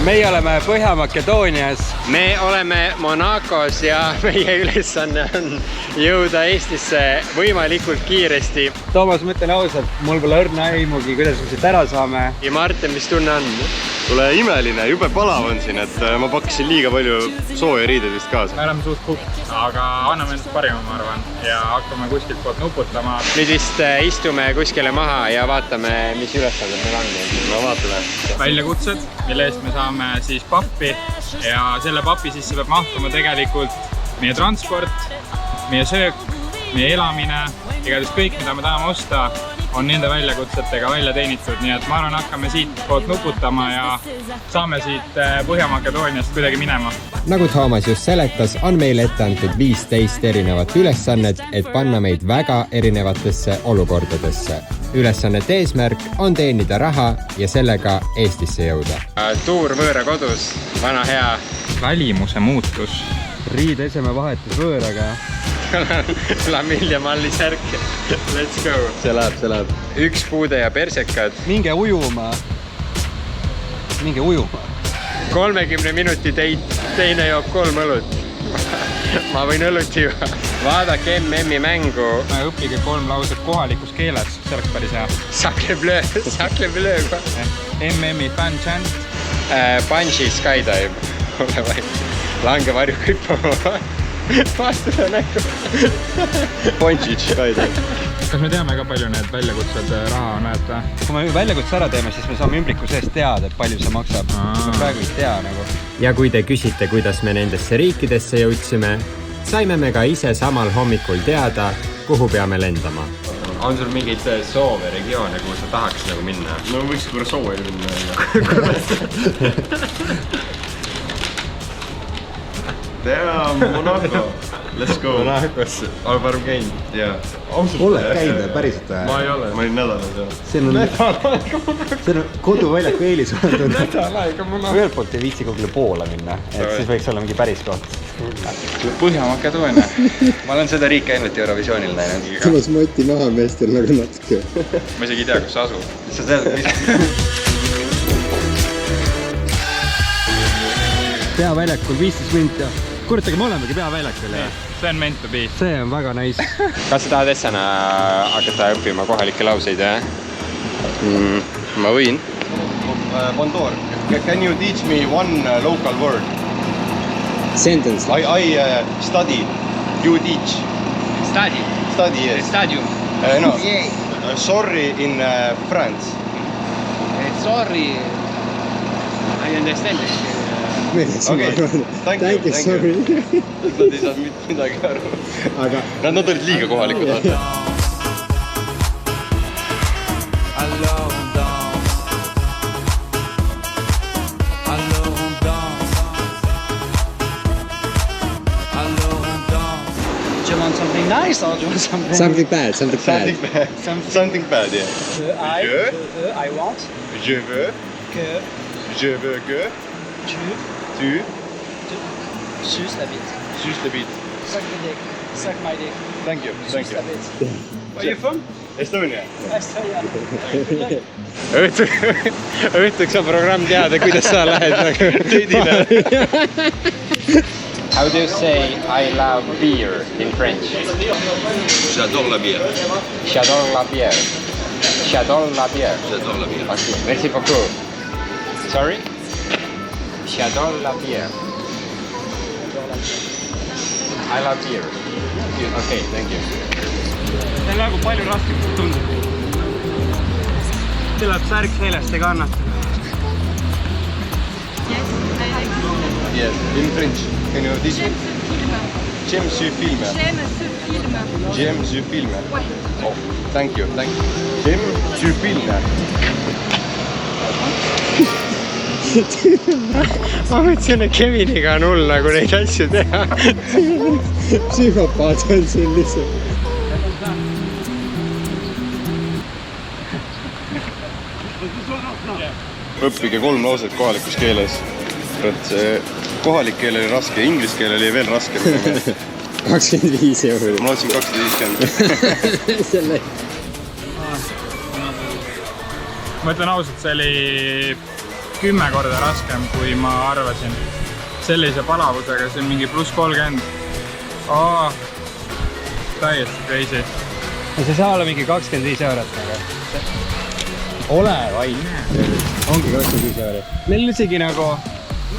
meie oleme Põhja-Makedoonias. Me oleme Monacos ja meie ülesanne on jõuda Eestisse võimalikult kiiresti. Toomas, ma ütlen ausalt, mul pole õrna aimugi, kuidas me siit ära saame. Ja Martin, mis tunne on? Tule imeline, jube palav on siin, et ma pakkisin liiga palju sooja riideid vist kaasa. Me oleme suht kukk, aga anname endast parima, ma arvan, ja hakkame kuskilt poolt nuputama. Nüüd vist istume kuskile maha ja vaatame, mis ülesanded meil on. No vaatame. Väljakutsed, mille eest me saame siis pappi ja selle papi sisse peab mahtuma tegelikult meie transport, meie söök, meie elamine, igatahes kõik, mida me tahame osta, on nende väljakutsetega välja teenitud, nii et ma arvan, hakkame siit poolt nuputama ja saame siit Põhja-Makedooniast kuidagi minema. Nagu Toomas just seletas, on meile ette antud 15 erinevat ülesannet, et panna meid väga erinevatesse olukordadesse. Ülesannete eesmärk on teenida raha ja sellega Eestisse jõuda. Tuur võõra kodus, vana hea. Välimuse muutus. Riideseme vahetus võõraga. Lamil ja Malli särk. Let's go. See läheb. Üks puude ja persekad. Minge ujuma. 30 minuti teine joob 3 õlut. Ma võin õlut juua. Vaadake MM-i mängu. Õppige 3 lauset kohalikus keeles, see oleks päris hea. Sacre bleu. MM-i fan chant. Bungee skydive. Ole vaid. Lange varjukõipama. Vastuda nägu. Bungee skydive. Kas me teame ka palju need väljakutsed raha on väärt? Kui me väljakutse ära teeme, siis me saame ümbriku seest teada, et palju see maksab. Me praegu ei tea nagu. Ja kui te küsite, kuidas me nendesse riikidesse jõudsime, saime me ka ise samal hommikul teada, kuhu peame lendama. On sul mingeid soove, regioone, kuhu sa tahaks nagu minna? No võiks korra Soojani minna. Damn, Monaco. Let's go. Monacos. Olen varem käinud. Jaa. Oled käinud päriselt või? Ma ei ole. Ma olin nädala seal. See on koduväljaku eelis olnud. Nädal aega mul on. Ühelt poolt ei viitsi kogule poole minna, et siis võiks olla mingi päris koht. Põhja-Makedoonia. Ma olen seda riik ainult Eurovisioonil näinud. Tumas moti maha meestel nagu natuke. Ma isegi ei tea, kus sa asud. Sa tead, mis... Peaväljakul 15 minti. Kuulatage, me olemegi peaväljakul ja See on meant to be. see on väga nice. Kas sa tahad Essana hakata õppima kohalikke lauseid, jah? Ma võin. Bondor, can you teach me one local word? Sentence. I study. You teach. Study. Study, yes. Stadium. No. Yay. Sorry in France. Sorry. I understand it. Okay. Thank you, sorry. Nad ei saanud midagi aru. Aga Nad olid liiga kohalikud. Do you want something nice or do you want something? something bad. Something bad, yeah. I want. Je veux Que que tu tu suces la bite. suce the beat. Suck the dick. Suck my dick. Thank you. Suce la bite. Where are you from? Estonia. Estonia. Õhtuks on programm teada, kuidas sa lähed nagu teedile. How do you say I love beer in French? J'adore la bière. J'adore la bière. J'adore la bière. J'adore la bière. Okay, merci beaucoup. Sorry? J'adore la bière. I love beer. Okay, thank you. See on nagu palju raskem tundub. Tuleb särk seljast ja kannatab. Yes, in French. Can you teach me? J'aime ce film. J'aime ce film. Oh, thank you. J'aime ce film. Ma mõtlesin, et Keviniga on hull nagu neid asju teha. Psühhopaat on siin lihtsalt. Õppige 3 lauset kohalikus keeles. See kohalik keel oli raske, inglise keel oli veel raske. 25 €. Ma otsin 250. Selle... Ma ütlen ausalt, see oli 10 korda raskem, kui ma arvasin. Sellise palavusega, see on mingi +30. Täiesti crazy. No see saa olla mingi 25 eurot. Ole vaid. Ongi 25 eurot. Meil isegi nagu,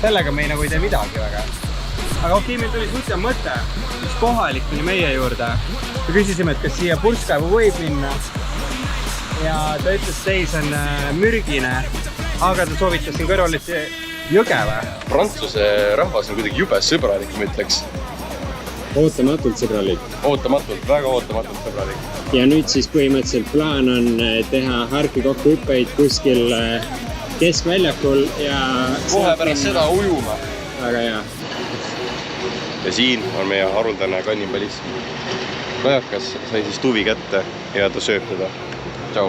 sellega me ei tee midagi väga. Aga okei, meil tuli suhteliselt mõte, mis kohalik tuli meie juurde. Me küsisime, et kas siia purskkaevu võib minna. Ja ta ütles, seis on mürgine, aga ta soovitas siin kõrvalist jõgeve. Prantsuse rahvas on kuidagi jube sõbralik, ma ütleks. Ootamatult sõbralik. Ootamatult, väga ootamatult sõbralik. Ja nüüd siis põhimõtteliselt plaan on teha harki kokku hüppeid kuskil keskväljakul ja... Kohe pärast seda ujuma. Väga hea. Ja siin on meie haruldane kannibalism. Kajakas sai siis tuvi kätte ja ta sööb teda. Tšau.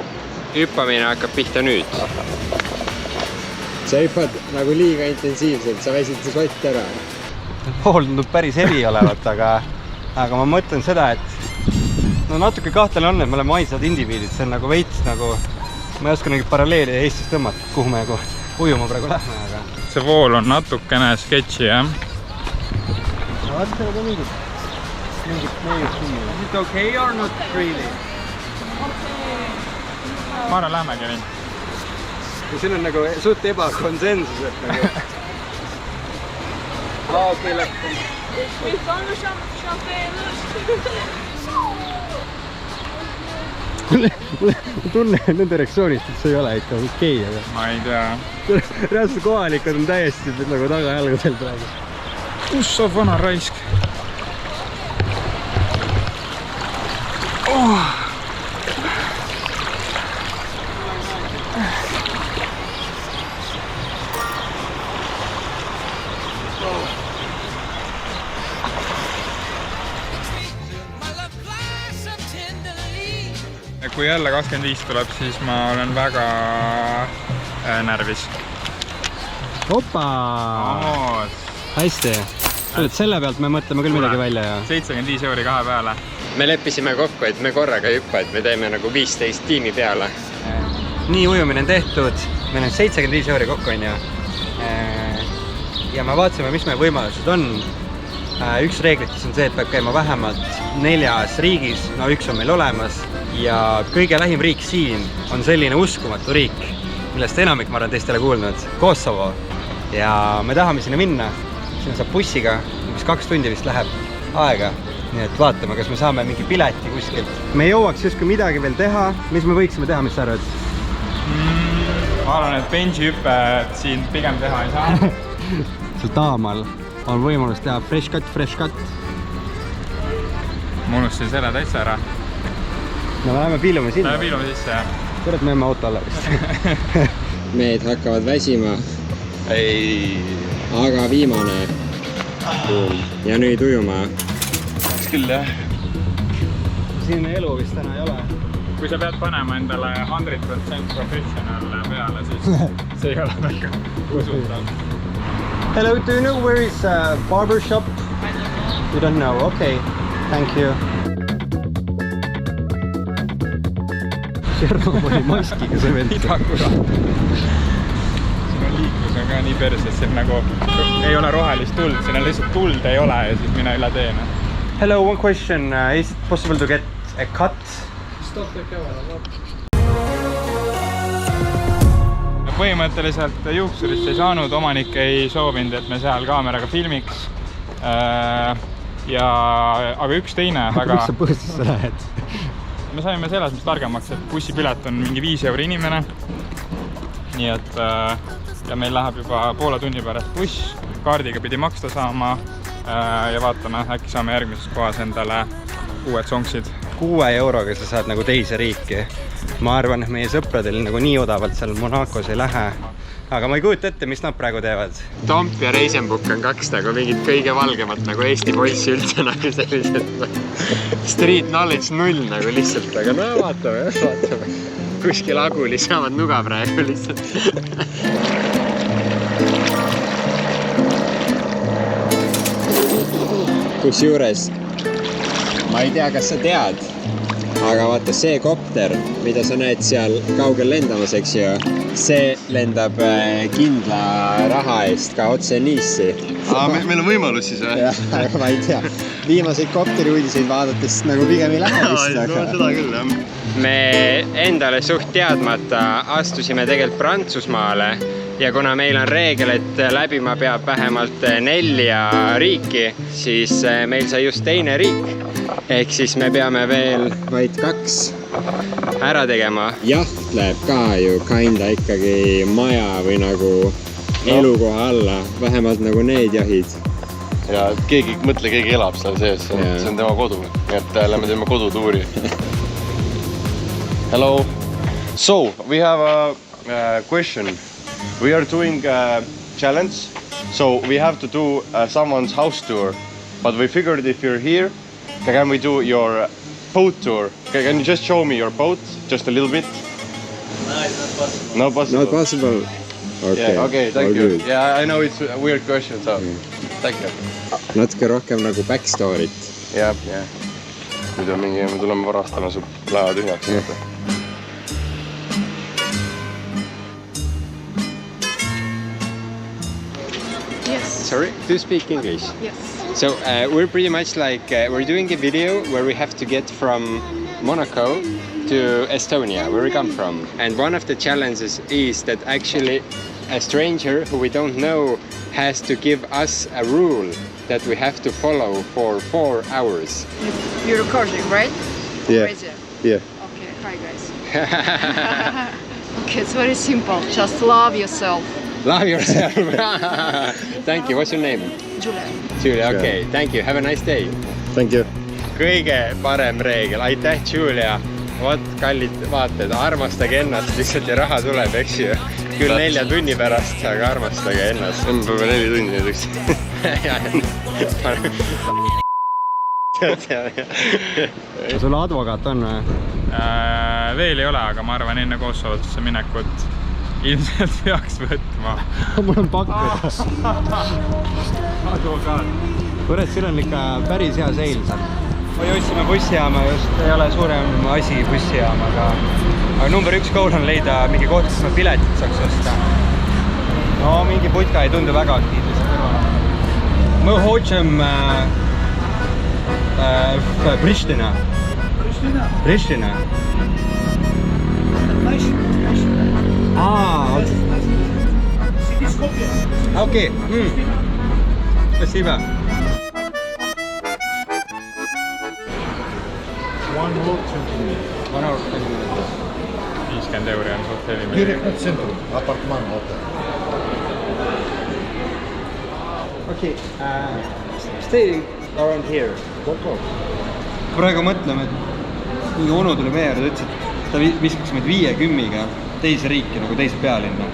Hüppamine hakkab pihta nüüd. Sa hüppad nagu liiga intensiivselt, sa väsid see sott ära. Pool tundub päris hevi olevat, aga ma mõtlen seda, et natuke kahtlane on, et me oleme ainsad indiviidid. See on nagu veits nagu, ma ei oska mingit paralleeli Eestis tõmmata, kuhu me ujuma praegu lähme, aga... See vool on natukene sketši, jah? Vaata sellega mingit neiust siin. Is it okay or not really? Ma arvan, lähmegi nii. Ja siin on nagu suht ebakonsensus, et nagu... okei, lähme. Mulle tunne nende reaktsioonist, et see ei ole ikka okei, aga... Ma ei tea. Reaalselt kohalikud on täiesti nagu tagajalgudel praegu. Kus saab vana raisk? Kui jälle 25 tuleb, siis ma olen väga närvis. Opa! Hästi. Selle pealt me mõtleme küll midagi välja. 75 euri 2 peale. Me leppisime kokku, et me korraga ei hüppa, et me teeme nagu 15 tiimi peale. Nii ujumine on tehtud. Meil on 75 euri kokku, on ju. Ja me vaatasime, mis meie võimalused on. Üks reeglitis on see, et peab käima vähemalt 4 riigis. No üks on meil olemas. Ja kõige lähim riik siin on selline uskumatu riik, millest enamik ma olen teistele kuulnud. Kosovo. Ja me tahame sinna minna. Sinna saab bussiga, mis 2 tundi vist läheb aega. Nii et vaatame, kas me saame mingi pileti kuskilt. Me ei jõuaks justkui midagi veel teha. Mis me võiksime teha, mis sa arvad? Ma arvan, et benji hüppe siin pigem teha ei saa. Seal taamal on võimalus teha fresh cut. Ma unustasin selle täitsa ära. No me läheme piilume sinna. Läheme piilume sisse, jah. Kurat, me jääme auto alla vist. Mehed hakkavad väsima. Ei. Aga viimane. Ja nüüd ujuma. Küll, jah. Siin elu vist täna ei ole. Kui sa pead panema endale 100% professional peale, siis see ei ole väga usutav. Hello, do you know where is a barber shop? You don't know, okay. Thank you. Tšernobõli maskiga see vend. Mida kurat. Siin on liiklus on ka nii perses, siin nagu ei ole rohelist tuld, siin on lihtsalt tuld ei ole ja siis mine üle teene. Hello, one question. Is it possible to get a cut? Stop the camera. Põhimõtteliselt juuksurist ei saanud, omanik ei soovinud, et me seal kaameraga filmiks. Aga üks teine väga... Kus sa bussisse lähed? Me saime selles mõttes targemaks, et bussipilet on mingi 5 euri inimene. Nii et ja meil läheb juba poole tunni pärast buss. Kaardiga pidi maksta saama ja vaatame, äkki saame järgmises kohas endale uued sonksid. 6 euroga sa saad nagu teise riiki. Ma arvan, et meie sõpradel nagu nii odavalt seal Monacos ei lähe. Aga ma ei kujuta ette, mis nad praegu teevad. Tomp ja Reisenbuk on 2 nagu mingid kõige valgemat nagu Eesti poissi üldse nagu sellised street knowledge 0 nagu lihtsalt, aga no vaatame. Kuskil Aguli saavad nuga praegu lihtsalt. Kusjuures, ma ei tea, kas sa tead, aga vaata see kopter, mida sa näed seal kaugel lendamas, eks ju, see lendab kindla raha eest ka otse Nice'i. Meil on võimalus siis või? Jah, aga ma ei tea. Viimaseid kopteri uudiseid vaadates nagu pigem ei lähe vist. No seda küll, jah. Me endale suht teadmata astusime tegelikult Prantsusmaale ja kuna meil on reegel, et läbima peab vähemalt 4 riiki, siis meil sai just teine riik. Ehk siis me peame veel vaid 2 ära tegema. Jaht läheb ka ju kinda ikkagi maja või nagu elukoha alla, vähemalt nagu need jahid. Ja keegi elab seal sees, see on tema kodu. Nii et lähme teeme kodutuuri. Hello. So, we have a question. We are doing a challenge. So, we have to do someone's house tour. But we figured if you're here, can we do your boat tour? Can you just show me your boat? Just a little bit? No, it's not possible. Not possible? Not possible. Okay, yeah, okay, thank all you. good. Yeah, I know it's a weird question, so thank you. Natuke rohkem nagu backstory't. Jah. Nüüd on mingi, me tuleme varastama su laeva tühjaks. Yes. Sorry, do you speak English? Yes. So we're pretty much like, we're doing a video where we have to get from Monaco to Estonia, where we come from. And one of the challenges is that actually a stranger who we don't know has to give us a rule that we have to follow for 4 hours. You're recording, right? Yeah. Already? Yeah. Okay, hi guys. Okay, it's very simple. Just love yourself. Love yourself. Thank you. What's your name? Julia. Julia, okay. Thank you. Have a nice day. Thank you. Kõige parem reegel. Aitäh, Julia. Vot, kallid vaated, armastage ennast lihtsalt ja raha tuleb, eks ju. Küll 4 tunni pärast, aga armastage ennast. Me peame 4 tunni näiteks. Sul advokaat on või? Veel ei ole, aga ma arvan enne Kosovosse minekut ilmselt peaks võtma. Mul on pakkuda. Advokaat. Kurat, siin on ikka päris hea seil seal. Me jõudsime bussijaama just, ei ole suurem asi bussijaam, aga number 1 goal on leida mingi koht, kus me piletit saaks osta. No mingi putka ei tundu väga aktiivselt kõrval. Me hočem Pristina. Pristina. Okei. Спасибо. One hour 20 minutes. 1 hour 20 minutes. 50 euri on suht heli. Direktno centru, apartman hotel. Okay, stay around here. Praegu mõtleme, et kui onu tuli meie juurde, ütles, et ta viskaks meid 5-10-ga teise riiki nagu teise pealinna,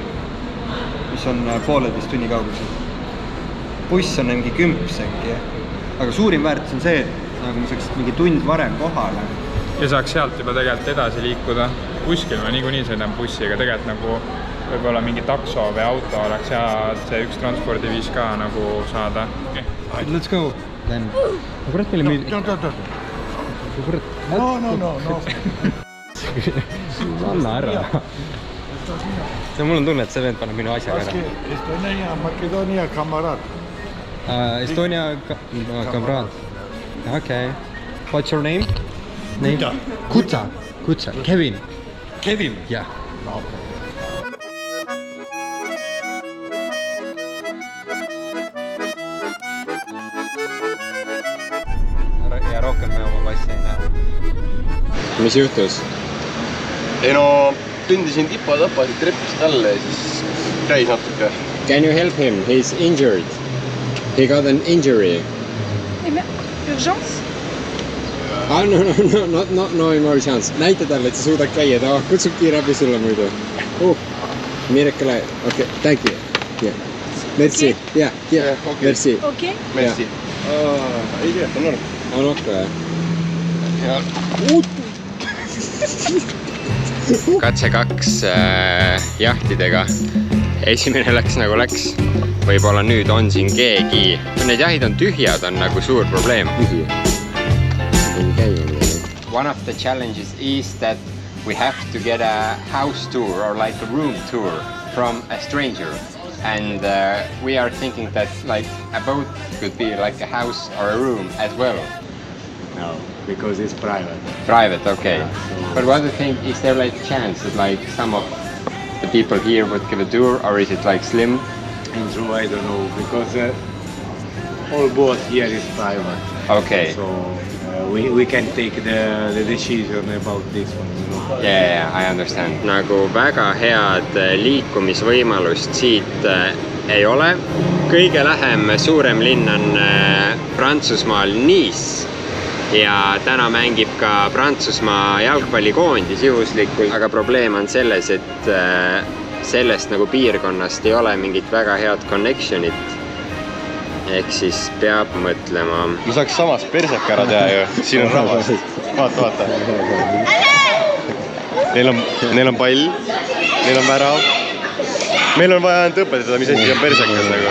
mis on 1,5 tunni kaugusel. Buss on mingi 10 äkki, aga suurim väärtus on see, et nagu me saaks mingi tund varem kohale. Ja saaks sealt juba tegelikult edasi liikuda. Kuskil ma niikuinii sõidan bussiga, tegelikult nagu võib-olla mingi takso või auto oleks hea see üks transpordiviis ka nagu saada. Let's go then. Kurat meile müüdi. No. Anna ära. No mul on tunne, et see vend paneb minu asja ära. Estonia, Makedonia, kamarad. Estonia kamraad. Okay. What's your name? Kutsa. Kevin. Kevin? Yeah. Ja rohkem me oma passi ei näe. Mis juhtus? Ei no, tündisin tipa-tapasid trepist alla ja siis käis natuke. Can you help him? He's injured. He got an injury. Urgence? No emergency. Näita talle, et sa suudad käia. Ta kutsub kiirabi sulle muidu. Miracle. Okay, thank you. Yeah. Merci. Yeah, okay. Merci. Okay. Merci. Ei tea, on norm. On okei. Katse 2 jahtidega. Esimene läks nagu läks. Võib-olla nüüd on siin keegi. Need jahid on tühjad, on nagu suur probleem. one of the challenges is that we have to get a house tour or like a room tour from a stranger. And we are thinking that like a boat could be like a house or a room as well. No, because it's private. Private, okay. Yeah, so but what do you think, is there like a chance that like some of the people here would give a tour, or is it like slim? And so I don't know, because all boat here is private. Okay. So we can take the decision about this one, you know. Yeah, I understand. Nagu väga head liikumisvõimalust siit ei ole. Kõige lähem suurem linn on Prantsusmaal Nice. Ja täna mängib ka Prantsusmaa jalgpallikoondis juhuslikult, aga probleem on selles, et sellest nagu piirkonnast ei ole mingit väga head connectionit. Ehk siis peab mõtlema. Me saaks samas perseka ära teha ju, siin on rahvas. Vaata. Neil on pall, neil on värav. Meil on vaja ainult õpetada, mis asi on persekas nagu.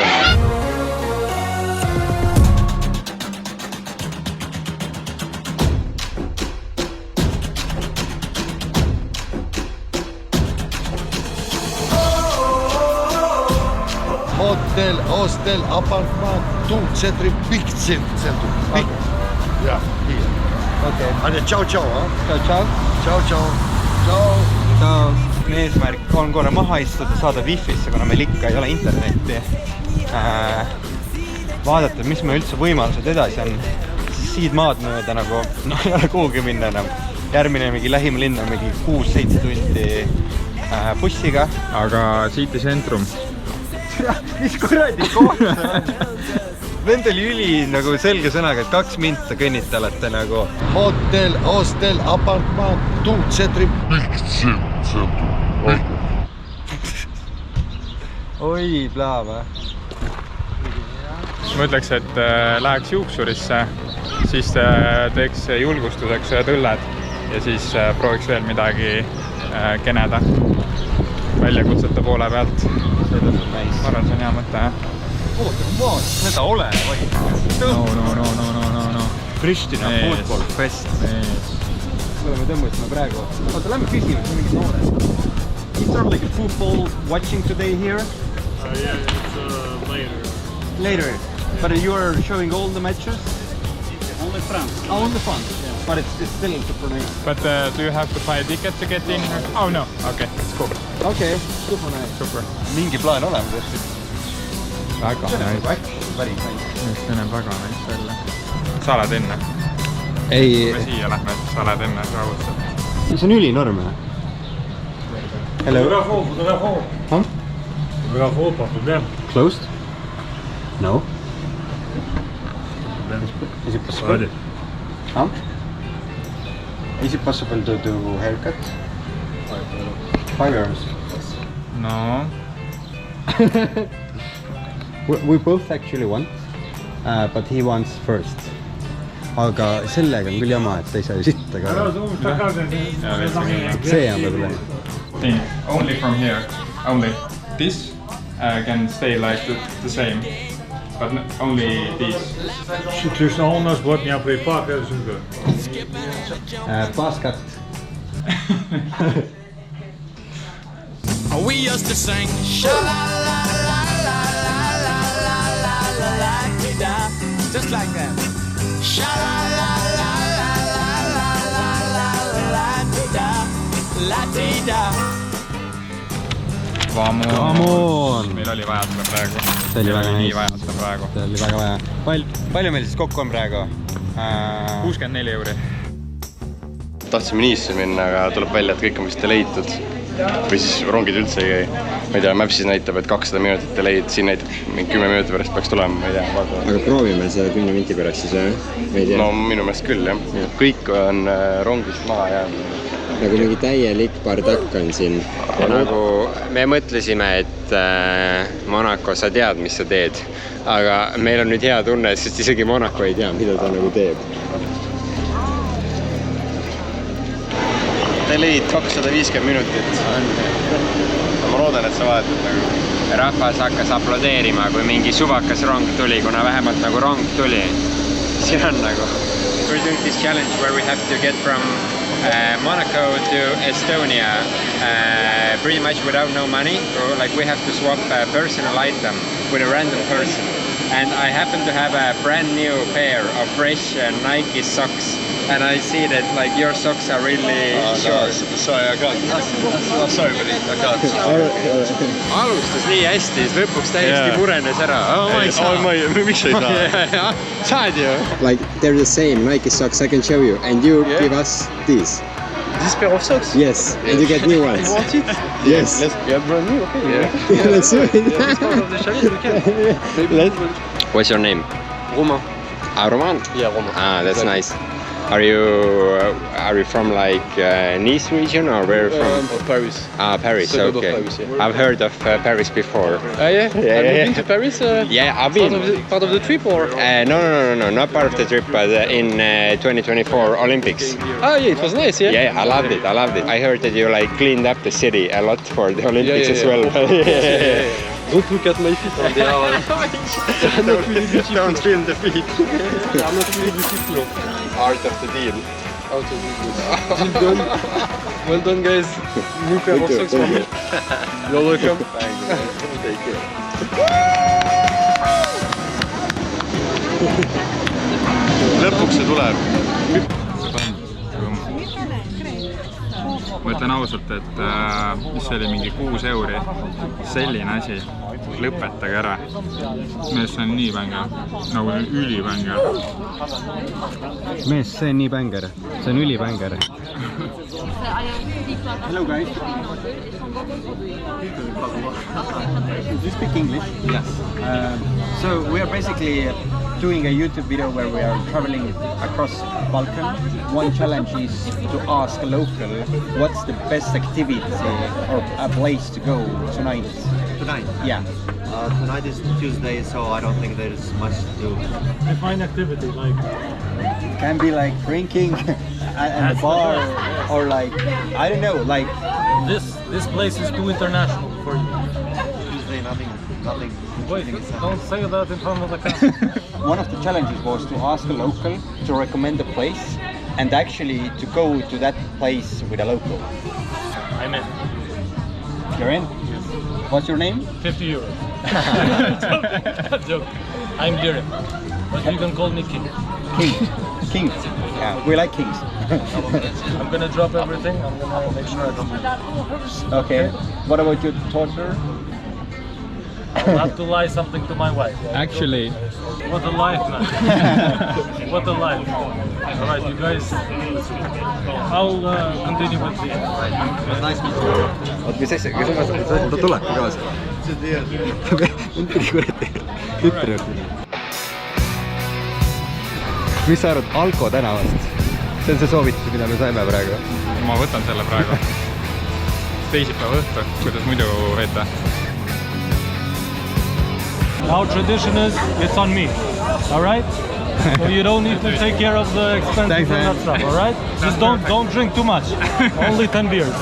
Hotel, hostel, apartment, two centri, big centri. Big. Yeah, here. okei. And ciao, huh? Tšau. Ciao. Meie eesmärk on korra maha istuda, saada wifi'sse, kuna meil ikka ei ole internetti. Vaadata, mis me üldse võimalused edasi on. Siid maad mööda nagu, ei ole kuhugi minna enam. Järgmine mingi lähim linn on mingi 6-7 tundi bussiga. Aga City Centrum. Mis kuradi koht see on? Vend oli üli nagu selge sõnaga, et 2 minta kõnnite olete nagu. Hotel, hostel, apartment, two centri, big centri. Oi, plaava. Ma ütleks, et läheks juuksurisse, siis teeks julgustuseks õlled ja siis prooviks veel midagi keneda väljakutsete poole pealt. Ma arvan, see on hea mõte, jah? Oota, vaat, seda ole, või? No. Pristina Football Fest. Kuule, me tõmbasime praegu. Oota, lähme küsime, see on mingid noored. Is there like a football watching today here? Yeah, it's later. Later. But you are showing all the matches? Only France. Oh, only France. Yeah. But it's still super nice. But do you have to buy a ticket to get in here? Oh no, okay, it's cool. Okay, super nice. Super. Mingi plaan olemas tõesti. Väga nice. Päris nice. Just näeb väga nice välja. Sa oled enne? Ei. Me siia lähme, et sa oled enne rahutsed. See on ülinorm. Hello. Closed? No. Is it possible? Huh? Is it possible to do haircut? 5 euros. No. We both actually want, but he wants first. Aga sellega on küll jama, et ta ei saa ju sitta ka. See on probleem. Only from here. Only this can stay like the same. But only these. Paskat. We used to sing sha la la la la la la la la la la, just like that. Sha la la la la la la la la la la. Come on! Meil oli vaja seda praegu. See oli väga nii vaja seda praegu. See oli väga vaja. Palju meil siis kokku on praegu? 64 euri. Tahtsime Nice'sse minna, aga tuleb välja, et kõik on vist delay'tud. Või siis rongid üldse ei käi. Ma ei tea, Mapsis näitab, et 200 minutit delay'd, siin näitab 10 minuti pärast peaks tulema, ma ei tea. Aga proovime seda 10 minuti pärast siis, jah? No minu meelest küll, jah. Kõik on rongist maha jäänud. Nagu mingi täielik bardak on siin. Nagu me mõtlesime, et Monaco, sa tead, mis sa teed. Aga meil on nüüd hea tunne, sest isegi Monaco ei tea, mida ta nagu teeb. Delay'd 250 minutit. Ma loodan, et sa vahetad nagu. Rahvas hakkas aplodeerima, kui mingi suvakas rong tuli, kuna vähemalt nagu rong tuli. siin on nagu. We're doing this challenge where we have to get from Monaco to Estonia pretty much without no money. Or, like we have to swap a personal item with a random person. And I happen to have a brand new pair of fresh Nike socks. And I see that like your socks are really short. Sorry, I can't. Sorry, buddy, I can't. Alustas nii hästi, siis lõpuks täiesti murenes ära. Miks sa ei saa? Saad ju. Like they're the same Nike socks I can show you and you give us these. This pair of socks? Yes, and you get new ones. You want it? Yes. Yeah, brand new, okay. Yeah, let's do it. It's part of the challenge, we can. What's your name? Romain. Roman? Yeah, Romain. That's nice. Are you from like Nice region or where from? Paris. Paris. Suburb of Okay. Paris, yeah. I've heard of Paris before. Yeah? Have you been to Paris? Yeah, I've been. Part of the trip or? No, not part of the trip, but in 2024 Olympics. Ah, yeah, it was nice, yeah? Yeah, I loved it. I heard that you like cleaned up the city a lot for the Olympics as well. Don't look at my feet. They are not really beautiful. Don't film the feet. They are not really beautiful. Art of the deal. Out of the deal done. Well done, guys. New pair of socks for me. You're welcome. Take care. Lõpuks see tuleb. Ma ütlen ausalt, et mis oli mingi 6 euri, selline asi, lõpetage ära. Mees, see on nii bänger, nagu ülibänger. Mees, see on nii bänger, see on ülibänger. Hello guys. Do you speak English? Yes. So we are basically doing a YouTube video where we are traveling across Balkan. One challenge is to ask a local what's the best activity or a place to go tonight. Tonight? Yeah. Tonight is Tuesday, so I don't think there is much to do. Define activity, like... It can be like drinking at the bar or like, I don't know, like... This place is too international for you. Tuesday, nothing. Wait, don't say that in front of the camera. One of the challenges was to ask a local to recommend a place and actually to go to that place with a local. I'm in. You're in? Yes. What's your name? 50 euros. Joke. I'm Lirim. But you can call me King. King. Yeah, we like kings. I'm gonna drop everything. I'm gonna make sure I don't do it. Okay. What about your daughter? I'll have to lie something to my wife. Actually, What a life, man. What a life. Alright, you guys. I'll continue with the... It was nice meeting you. Oot, mis asja? Kas ta tulebki kaasa? Mind pidi kuradi tütre juurde. Mis sa arvad Alko tänavast? See on see soovitus, mida me saime praegu. ma võtan selle praegu. Teisipäeva õhtu, kuidas muidu veeta? Our tradition is, it's on me. Alright? So you don't need to take care of the expenses and that stuff, alright? Just don't drink too much. Only 10 beers.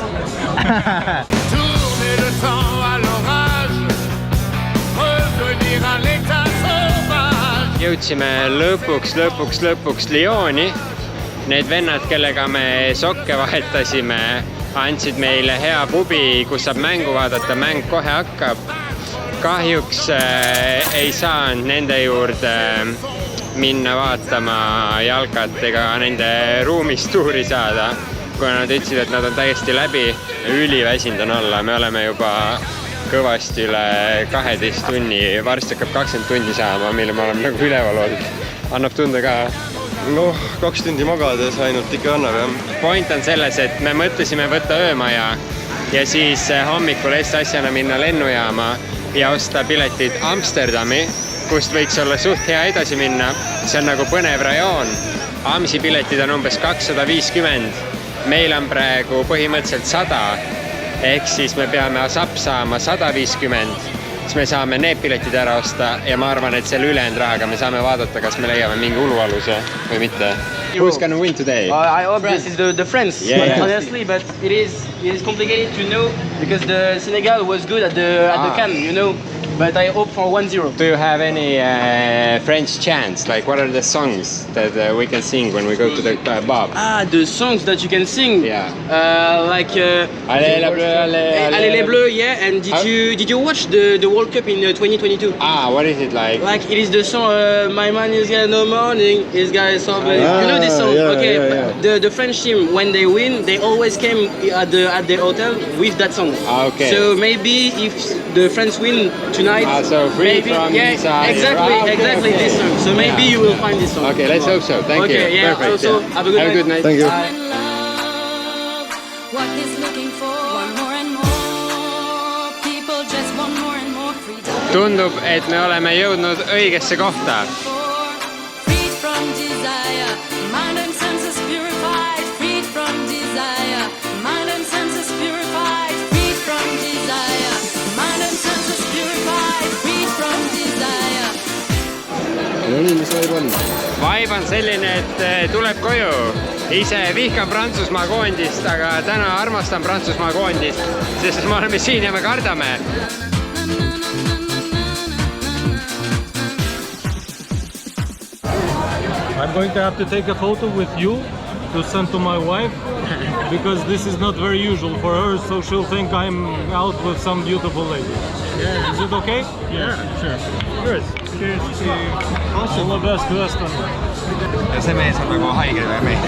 Tourner le temps à l'orage, revenir à l'état sauvage. Jõudsime lõpuks Lyoni. Need vennad, kellega me sokke vahetasime, andsid meile hea pubi, kus saab mängu vaadata, mäng kohe hakkab. Kahjuks ei saanud nende juurde minna vaatama jalkat ega nende ruumist tuuri saada, kuna nad ütlesid, et nad on täiesti läbi. Üliväsinud on olla, me oleme juba kõvasti üle 12 tunni, varsti hakkab 20 tundi saama, mille me oleme nagu üleval olnud. Annab tunda ka. Noh, 2 tundi magades ainult ikka annab, jah. Point on selles, et me mõtlesime võtta öömaja ja siis hommikul asjana minna lennujaama ja osta piletid Amsterdami, kust võiks olla suht hea edasi minna. See on nagu põnev rajoon. Amsi piletid on umbes 250. Meil on praegu põhimõtteliselt 100. Ehk siis me peame ASAP saama 150. Siis me saame need piletid ära osta ja ma arvan, et selle ülejäänud rahaga me saame vaadata, kas me leiame mingi ulualuse või mitte. Who's gonna win today? I hope this is the France, honestly, but it is complicated to know because the Senegal was good at the CAN, you know. but I hope for 1-0. Do you have any French chants? Like, what are the songs that we can sing when we go to the pub? The songs that you can sing. Yeah. Like Allez les bleus, Allez les bleus, yeah. And did you watch the World Cup in 2022? What is it like? Like it is the song My man is got no morning, his guy is so bad. You know this song? The French team, when they win, they always came at the hotel with that song. Okay. So maybe if the France win tonight, so free from desire. Exactly this song. So maybe you will find this song. Okay, let's hope so. Thank you. Yeah, Perfect. also, have a good night. Thank you. What is looking for? One more and more. People just want more and more freedom. Tundub, et me oleme jõudnud õigesse kohta. Freed from desire. Mind and senses purified. Freed from desire. Mind and senses purified. Freed from desire. Mind and senses purified. Freed from desire. No nii, mis võib on? Vibe on selline, et tuleb koju. Ise vihkan Prantsusmaa koondist, aga täna armastan Prantsusmaa koondist, sest me oleme siin ja me kardame. I'm going to have to take a photo with you to send to my wife because this is not very usual for her, so she'll think I'm out with some beautiful lady. Yeah. Is it okay? Yeah, sure. Good. Cheers to all the best to Eston. Ja see mees on nagu haige mees.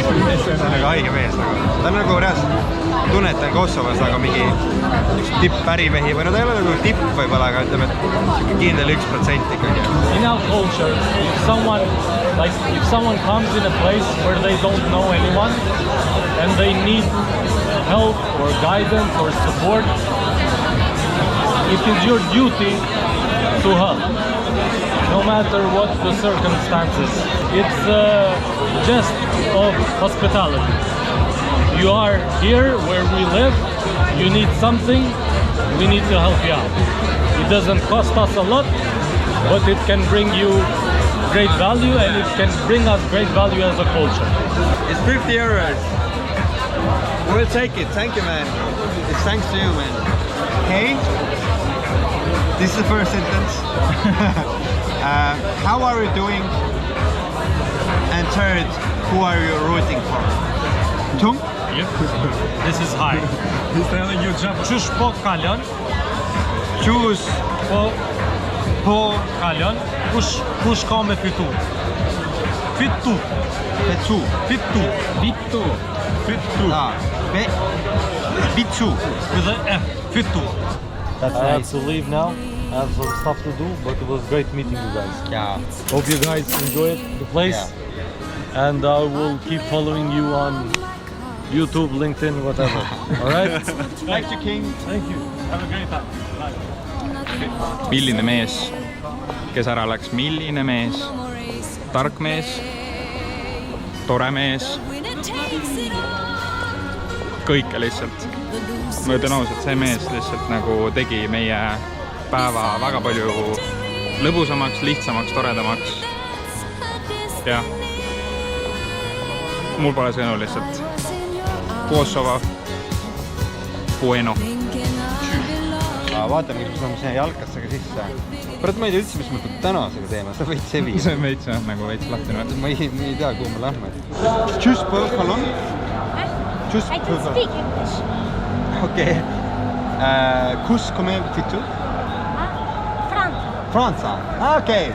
See on nagu haige mees. Ta on nagu reaalselt tunnetan Kosovos nagu mingi üks tipp-pärimehi või no ta ei ole nagu tipp võib-olla, aga ütleme, et kindel 1% ikkagi. In our culture, if someone comes in a place where they don't know anyone and they need help or guidance or support, it is your duty to help, no matter what the circumstances. It's a gest of hospitality. You are here where we live, you need something, we need to help you out. It doesn't cost us a lot, but it can bring you great value and it can bring us great value as a culture. It's 50 euros. We'll take it. Thank you, man. It's thanks to you, man. Hey, this is the first sentence. How are you doing? And third, who are you rooting for? Tum? Yep. This is high. He's telling you jump. Çuş po kalon. Choose po kalon. Kush ka me fitu? Fitu. Fitu. Bitsu. With an F. Fitu. That's I nice. have to leave now. I have some stuff to do, but it was great meeting you guys. Yeah. Hope you guys enjoyed the place. Yeah. And I will keep following you on YouTube, LinkedIn, whatever. All right? Thank you, King. Thank you. Have a great time. Bye. Milline mees, kes ära läks, milline mees, tark mees, tore mees, kõike lihtsalt. Ma ütlen ausalt, see mees lihtsalt nagu tegi meie päeva väga palju lõbusamaks, lihtsamaks, toredamaks. Ja mul pole sõnu lihtsalt. Kosovo, bueno. Vaatame, mis me saame sinna jalkassega sisse. Praegu ma ei tea üldse, mis me tänasega teeme. See võits sevi. See on veits, nagu veits lahtine. Ma ei tea, kuhu me lähme. Tšus põõkalon. I can speak English. Okei. Kus come fitu? Franța. Okei.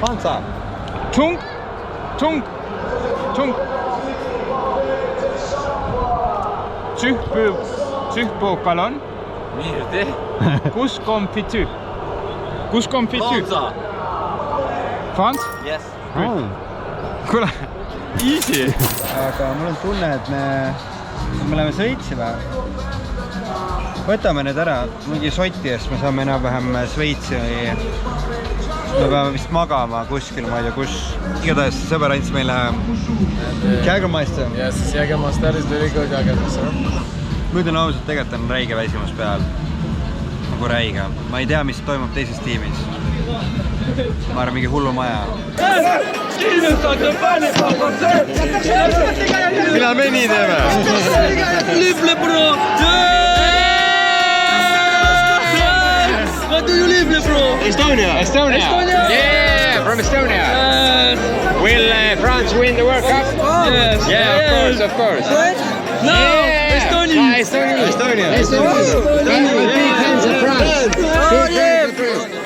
Franța. Tung. Tsühpõõkalon. Kus kom fitu? Franz? Yes. Kuule, easy. Aga mul on tunne, et me läheme Šveitsile. Võtame need ära mingi soti eest, me saame enam-vähem Šveitsi. Me peame vist magama kuskil, ma ei tea kus. Igatahes sõber andis meile Jägermeister. Yes, Jägermeister is very good Jägermeister. Ma ütlen ausalt, tegelikult on räige väsimus peal. Nagu räige. Ma ei tea, mis toimub teises tiimis. Ma arvan, mingi hullu maja. Mida me nii teeme? Live le bro! Where do you live, bro? Estonia. Yeah, from Estonia. Will France win the World Cup? Yes. Yeah, of course. No, Estonia. Estonia. Big fans of France. Oh, yeah.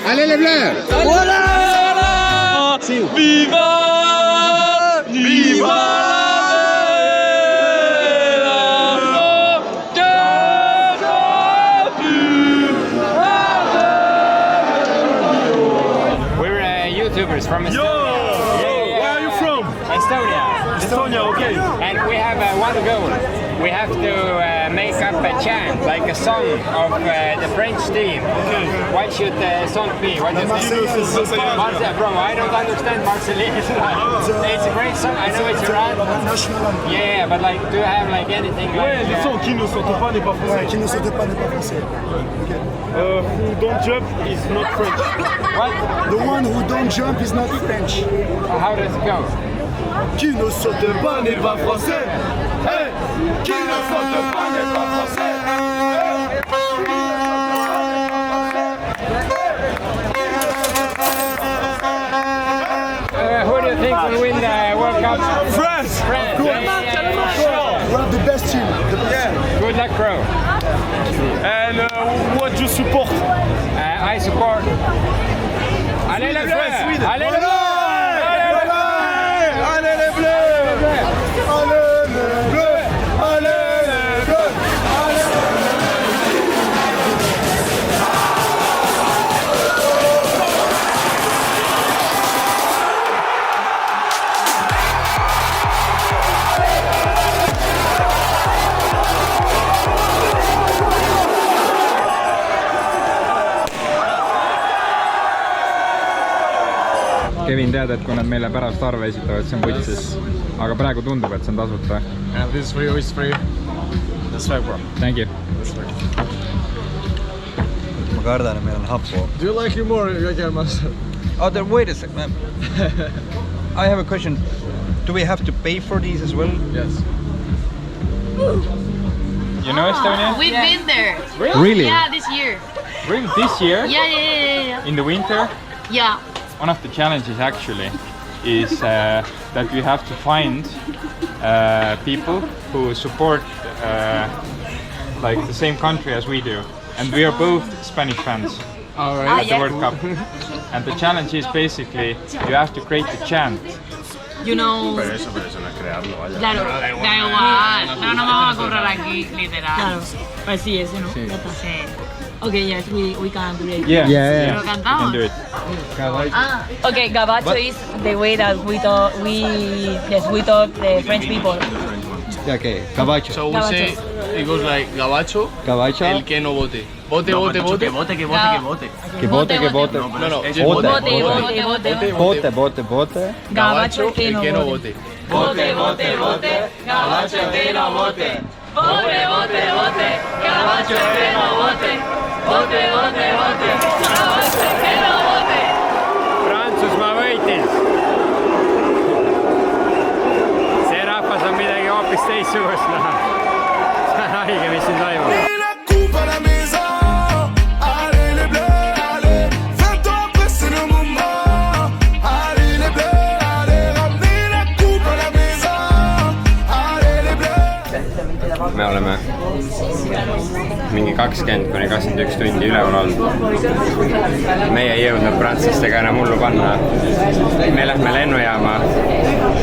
Allez les Bleus. Voilà. Viva! Viva! We're YouTubers from Estonia. Where are you from? Estonia, okay. And we have one goal. We have to make up a chant, like a song of the French team. Okay. What should the song be? What is Bro, I don't understand Marseillais. It's a great song. I know it's around. Yeah, but like, do you have like anything like? Ouais, le son qui ne saute pas n'est pas français. Qui ne saute pas n'est pas français. Who don't jump is not French. What? The one who don't jump is not French. How does it go? Qui ne saute pas n'est pas français. Hey! Qui ne saute pas n'est pas français. Who do you think will win the World Cup? France! France. We're the best team. Good luck, bro. And what do you support? I support. Allez les Bleus! Allez les Bleus! Kevin, tead, et kui nad meile pärast arve esitavad, see on putsis. Aga praegu tundub, et see on tasuta. And this for you is free. That's right, bro. Thank you. Ma kardan, et meil on happu. Do you like humor, Jägermaster? Oh, wait a sec, man. I have a question. Do we have to pay for these as well? Yes. You know Estonia? We've been there. Really? Yeah, this year. Really? This year? Yeah. In the winter? Yeah. One of the challenges actually is that we have to find people who support like the same country as we do. And we are both Spanish fans Alright. at the World Cup. And the challenge is basically you have to create a chant. You know. Pero eso no es crearlo, vaya. Claro, da igual. No vamos a correr aquí, literal. Claro, pues sí, ese no. Sí. Okay, yes, we can do it. Yeah. Lo You cantamos. can do it. Okay, gabacho is the way that we taught the French people. Yeah, okay. Gabacho. So we say, it goes like gabacho, Gabacho. el que no vote. Vote. Que vote. No, just Vote. Gabacho el que no vote. Vote, gabacho el que no vote. Vote, gabacho el que no vote. Vote, gabacho el que no vote. Prantsusmaa võitis. See rahvas on midagi hoopis teistsugust näha. See on haige, mis siin toimub. Me oleme mingi 20–21 tundi üleval olnud. Meie ei jõudnud prantslastega enam hullu panna. Me lähme lennujaama,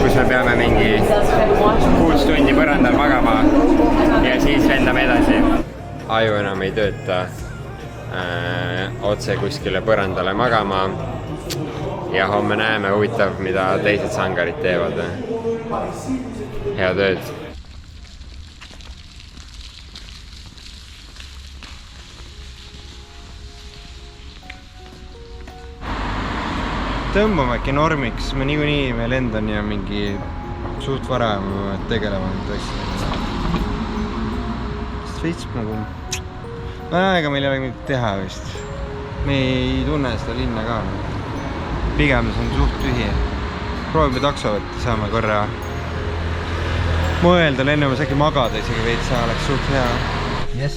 kus me peame mingi 6 tundi põrandal magama ja siis lendame edasi. Aju enam ei tööta. Otse kuskile põrandale magama. Ja homme näeme huvitav, mida teised sangarid teevad. Head ööd. Tõmbamegi normiks, me niikuinii me lendan ja mingi suht vara tegelema nüüd asja. Sest veits nagu... ega meil ei ole midagi teha vist. Me ei tunne seda linna ka. Pigem see on suht tühi. Proovime takso võtta, saame korra mõelda lennumas äkki magada isegi veits, oleks suht hea. Yes.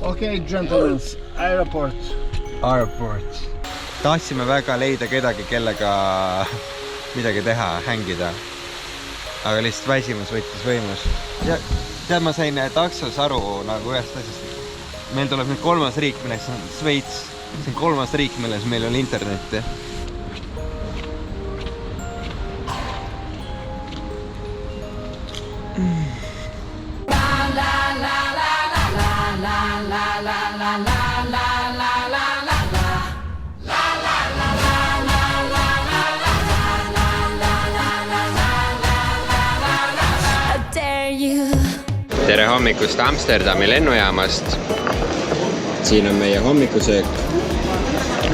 Okay, gentlemen, airport. Airport. Tahtsime väga leida kedagi, kellega midagi teha, hängida. Aga lihtsalt väsimus võttis võimus. Tead, ma sain taksos aru nagu ühest asjast. Meil tuleb nüüd 3. riik, milleks on Šveits. See on 3. riik, milles meil on internetti. Tere hommikust Amsterdami lennujaamast. Siin on meie hommikusöök.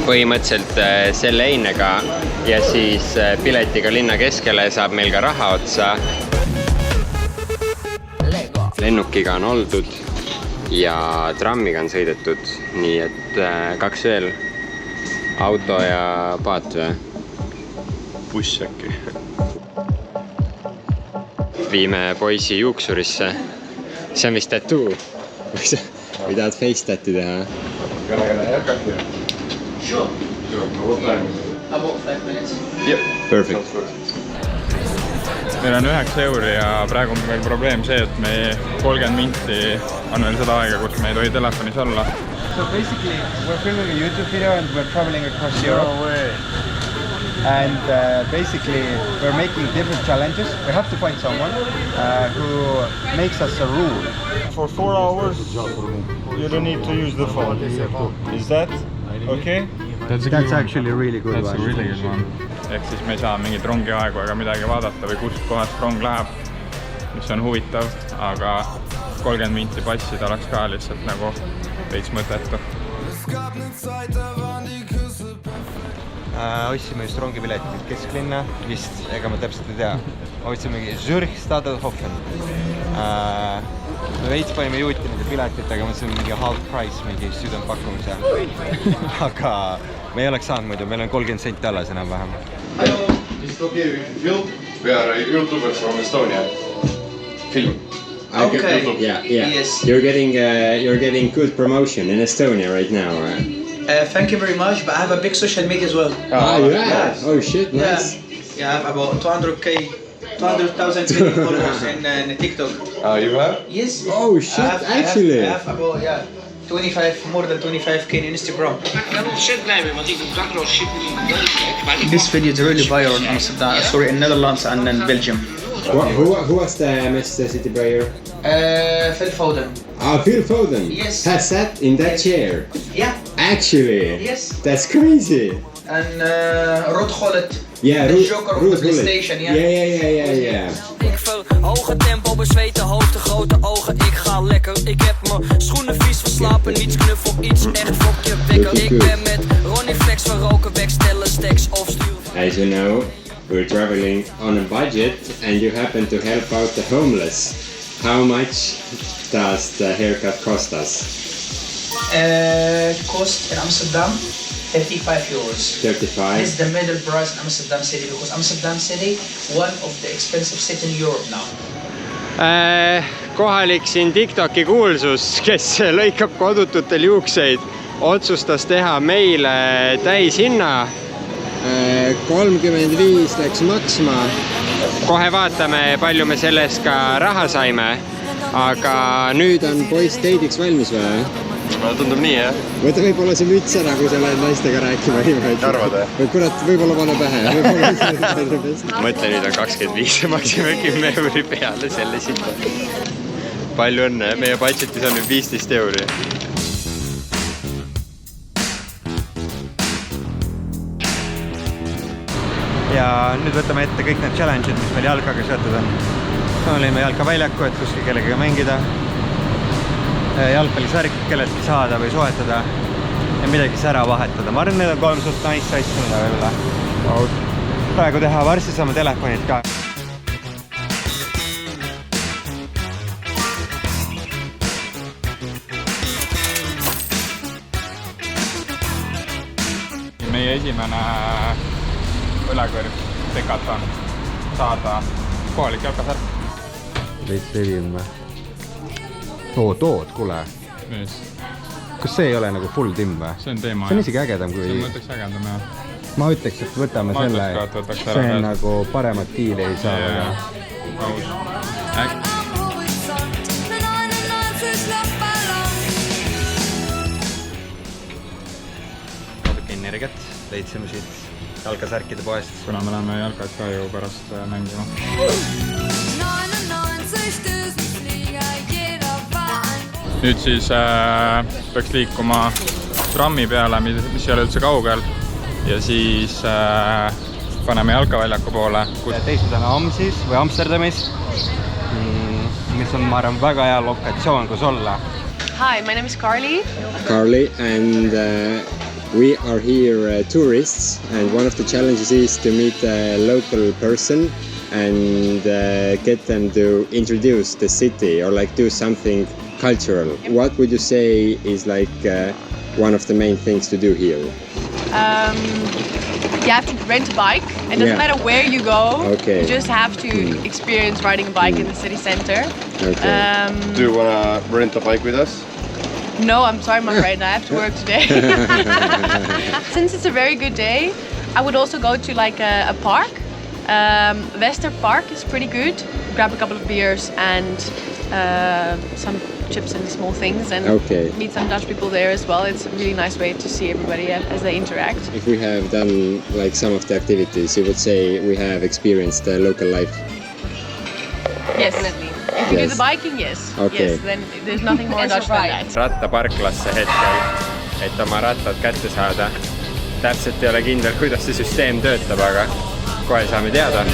Põhimõtteliselt selle einega ja siis piletiga linna keskele saab meil ka raha otsa. Lennukiga on oldud ja trammiga on sõidetud, nii et 2 veel. Auto ja paat või? Buss äkki. Viime poisi juuksurisse. See on vist tattoo. Või tahad face tattoo teha? Gonna haircut here? Sure. What time? About 5 minutes. Yep. Perfect. Meil on 9 € ja praegu on meil probleem see, et me 30 minti on veel seda aega, kus me ei tohi telefonis olla. So basically, we're filming a YouTube video and we're traveling across Europe. No way. And basically, we're making different challenges. We have to find someone who makes us a rule. For 4 hours, you don't need to use the phone. Is that okay? That's actually a really good one. That's a really good one. Ehk siis me ei saa mingit rongi aegu ega midagi vaadata või kust kohast rong läheb, mis on huvitav, aga 30 minti passida oleks ka lihtsalt nagu veits mõtetu. Otsime just rongipiletit kesklinna, vist, ega ma täpselt ei tea. Otsimegi Zürich Stadelhofen. Me veits panime juuti nende piletit, aga see on mingi half price, mingi südempakkumise. Aga me ei oleks saanud muidu, meil on 30 senti alles enam-vähem. Is it okay if you film? We are YouTubers from Estonia. Film. Okay. Yeah. Yes. You're getting good promotion in Estonia right now. Thank you very much, but I have a big social media as well. Yeah. Oh shit, nice. Yeah, I have about 200,000 followers in TikTok. You have? Yes. Oh shit, actually. I have about more than 25k in Instagram. This video is really viral in Amsterdam, sorry, in Netherlands and in Belgium. Who was the Manchester City player? Phil Foden. Phil Foden. Yes. Has sat in that chair. Yeah. Actually. Yes. That's crazy. And Rod Gullit. Yeah, the Joker of the PlayStation. Yeah. Ik vul hoge tempo, bezweten hoofd, grote ogen. Ik ga lekker. Ik heb mijn schoenen vies verslapen. Niets knuffel, iets echt fokje wekker. Ik ben met Ronnie Flex van roken, wegstellen, stacks of stuur. As you know, we're traveling on a budget and you happen to help out the homeless. How much does the haircut cost us? Cost in Amsterdam 35 euros. 35? This is the middle price in Amsterdam City because Amsterdam City one of the expensive cities in Europe now. Kohalik siin TikToki kuulsus, kes lõikab kodututel juukseid, otsustas teha meile täishinna. 35 läks maksma. Kohe vaatame, palju me sellest ka raha saime. Aga nüüd on poiss teidiks valmis või? Tundub nii, jah. Võta võib-olla see müts ära, kui sa lähed naistega rääkima. Arvad, jah? Või kurat, võib-olla pane pähe. Mõtle, nüüd on 25 ja maksime 10 € peale selle sinna. Palju õnne, meie budgetis on nüüd 15 €. Ja nüüd võtame ette kõik need challenge'id, mis meil jalkaga seotud on. Olime jalkaväljaku, et kuskil kellegagi mängida. Jalgpallisvärk kelleltki saada või soetada ja midagi siis ära vahetada. Ma arvan, need on 3 suht nice asja, mida võib-olla praegu teha. Varsti saame telefonid ka. Meie esimene õlekõrv Decathlon saada kohalik jalkasärk. Veits levim või? Tood, kuule. kas see ei ole nagu full timm või? See on teema, see on isegi ägedam kui... See on mõtteks ägedam, jah. Ma ütleks, et võtame selle, see on nagu paremat diili ei saa väga. Natuke energiat leidsime siit jalkasärkide poest. Kuna me läheme jalkad ka ju pärast mängima. Nüüd siis peaks liikuma trammi peale, mis ei ole üldse kaugel. Ja siis paneme jalkaväljaku poole. Teised on Amsis või Amsterdamis, mis on, ma arvan, väga hea lokatsioon, kus olla. Hi, my name is Carly. Carly, and we are here tourists, and one of the challenges is to meet a local person and get them to introduce the city or like do something cultural. What would you say is like one of the main things to do here? You have to rent a bike. It doesn't matter where you go. Okay. You just have to experience riding a bike in the city center. Okay. Do you want to rent a bike with us? No, I'm sorry, my friend. I have to work today. Since it's a very good day, I would also go to like a park. Wester Park is pretty good. Grab a couple of beers and some chips and small things and meet some Dutch people there as well. It's a really nice way to see everybody as they interact. If we have done like some of the activities, you would say we have experienced the local life? Yes, definitely. If you do the biking, yes. Okay. Yes, then there's nothing more Dutch than that. Rattaparklasse hetkel, et oma rattad kätte saada. Täpselt ei ole kindel, kuidas see süsteem töötab, aga kohe saame teada.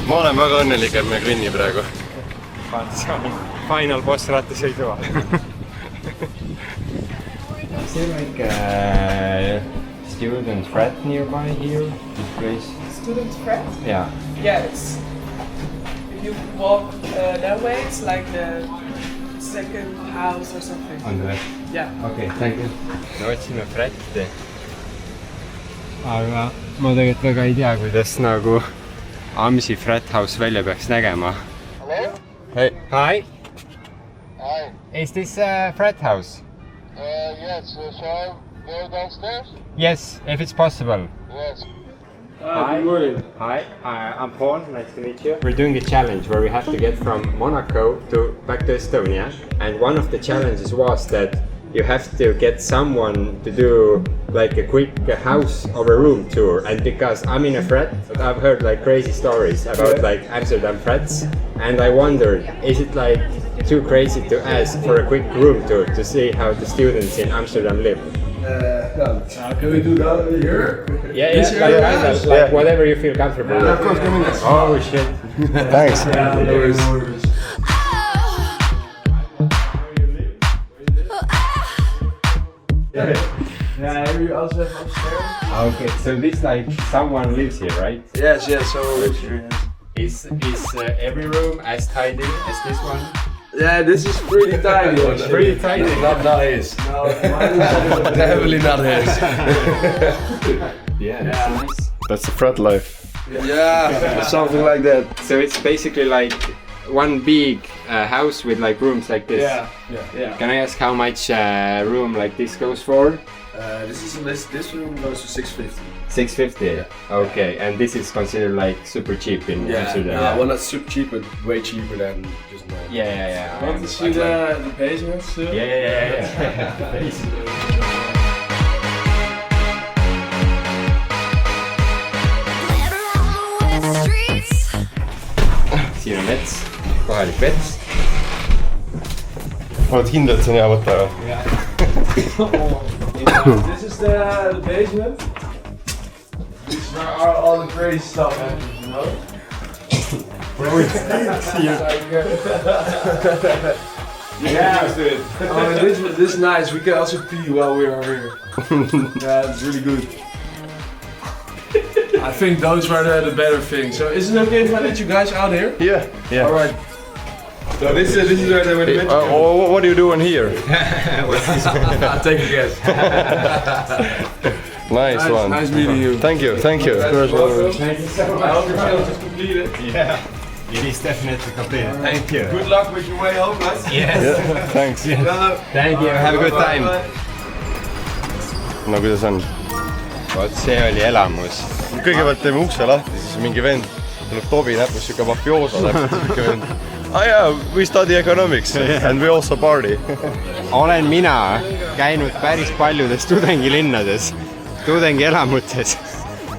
Ma olen väga õnnelik, et me grinni praegu. Final boss rattasõidu. Is there like a student frat nearby here, this place? Student frat? Yeah. Yes. If you walk that way, it's like the second house or something. On the left? Yeah. Okay, thank you. Me otsime fratti. Aga ma tegelikult väga ei tea, kuidas nagu Amsi frat house välja peaks nägema. Hello? Hey. Hi. Hi. Is this a frat house? Yes, shall I go downstairs? Yes, if it's possible. Yes. Hi. Good morning. Hi, I'm Paul. Nice to meet you. We're doing a challenge where we have to get from Monaco back to Estonia. And one of the challenges was that you have to get someone to do like a quick house or a room tour. And because I'm in a frat, I've heard like crazy stories about like Amsterdam frats. And I wondered, is it like too crazy to ask for a quick room tour to see how the students in Amsterdam live? Can we do that here? Yeah, like whatever you feel comfortable with. Of course, come in. Oh shit. Thanks. Yeah, we also have upstairs. Okay, so this like someone lives here, right? Yes, someone lives here. Is every room as tidy as this one? Yeah, this is pretty tiny. It's pretty tiny. Not his. No, definitely not his. Yeah, that's nice. That's the frat life. Yeah, something like that. So it's basically like one big house with like rooms like this. Yeah. Can I ask how much room like this goes for? This room goes to 650. 650. Yeah. Okay, and this is considered like super cheap in Amsterdam. Yeah, well not super cheap, but way cheaper than just normal. Yeah. Want to see the basements too? Yeah. The basement. Siin on mets, kohalik vets. Oled kindel, et see on hea võtta või? This is the basement. This is where all the crazy stuff happens, you know? Yeah, this is nice. We can also pee while we are here. Yeah, it's really good. I think those were the better things. So is it okay if I let you guys out here? Yeah. All right. So this is where they were meant to go. What are you doing here? Take a guess. Nice one. Nice meeting you. Thank you. Thank you so much. I hope your challenge is completed. Yeah. It is definitely completed. Thank you. Good luck with your way home, guys. Yes. Yeah, thanks. Thank you. Have a good time. No kuidas on? Vot see oli elamus. Kõigepealt teeme ukse lahti, siis mingi vend tuleb Tobi näpus, siuke mafioso näpus, siuke vend. Yeah, we study economics and we also party. Olen mina käinud päris paljudes tudengilinnades, tudengielamutes,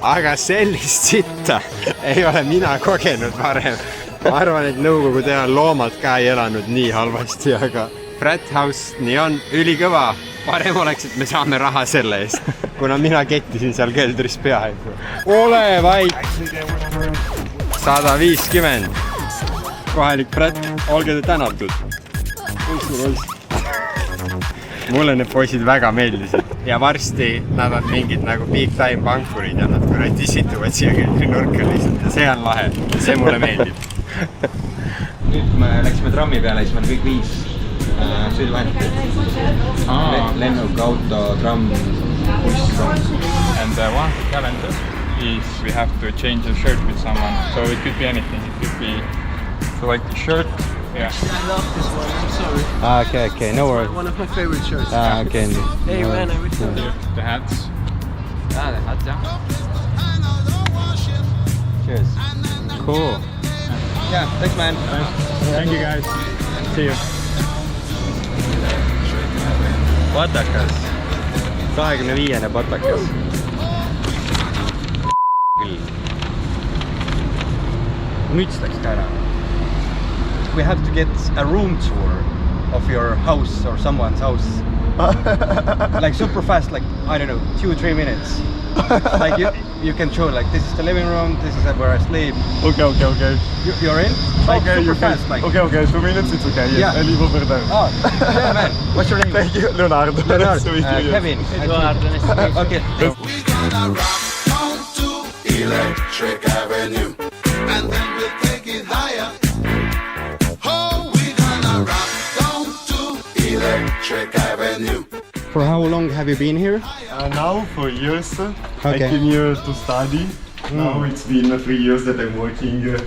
aga sellist sitta ei ole mina kogenud varem. Ma arvan, et nõukogude ajal loomad ka ei elanud nii halvasti, aga Frat House nii on ülikõva. Parem oleks, et me saame raha selle eest, kuna mina kettisin seal keldris peaaegu. Ole vait! 150. Kohalik Frat, olge te tänatud. Mulle need poisid väga meeldisid ja varsti nad on mingid nagu big time pankurid ja nad kuradi situvad siia keldri nurka lihtsalt ja see on lahe, see mulle meeldib. Nüüd me läksime trammi peale, siis meil kõik 5 sõiduvahendit. Lennuk, auto, tramm, buss, rong. And one of the challenges is we have to change a shirt with someone. So it could be anything. It could be like the shirt. Yeah. I love this one, I'm sorry. Okay, no worries. One of my favorite shirts. Okay. Hey man, I returned it. The hats. The hats, yeah. Cheers. Cool. Yeah, thanks man. Thank you guys. See you. Patakas. 25. patakas. Müts läks ka ära. We have to get a room tour of your house or someone's house. Like super fast, like, I don't know, 2-3 minutes. Like you can show like this is the living room, this is where I sleep. Okay. You're in? Like Okay, super fast, like. Okay, 2 minutes, it's okay. Yes, Yeah. I leave over there. Oh, yeah man. What's your name? Thank you, Leonardo. Nice to meet you. Kevin. Eduardo, nice to meet you. Okay. Electric Avenue, and then we'll take it higher. Oh, we're gonna rock down to Electric Avenue. For how long have you been here? Now for years. I Okay. came here to study. Now it's been 3 years that I'm working here.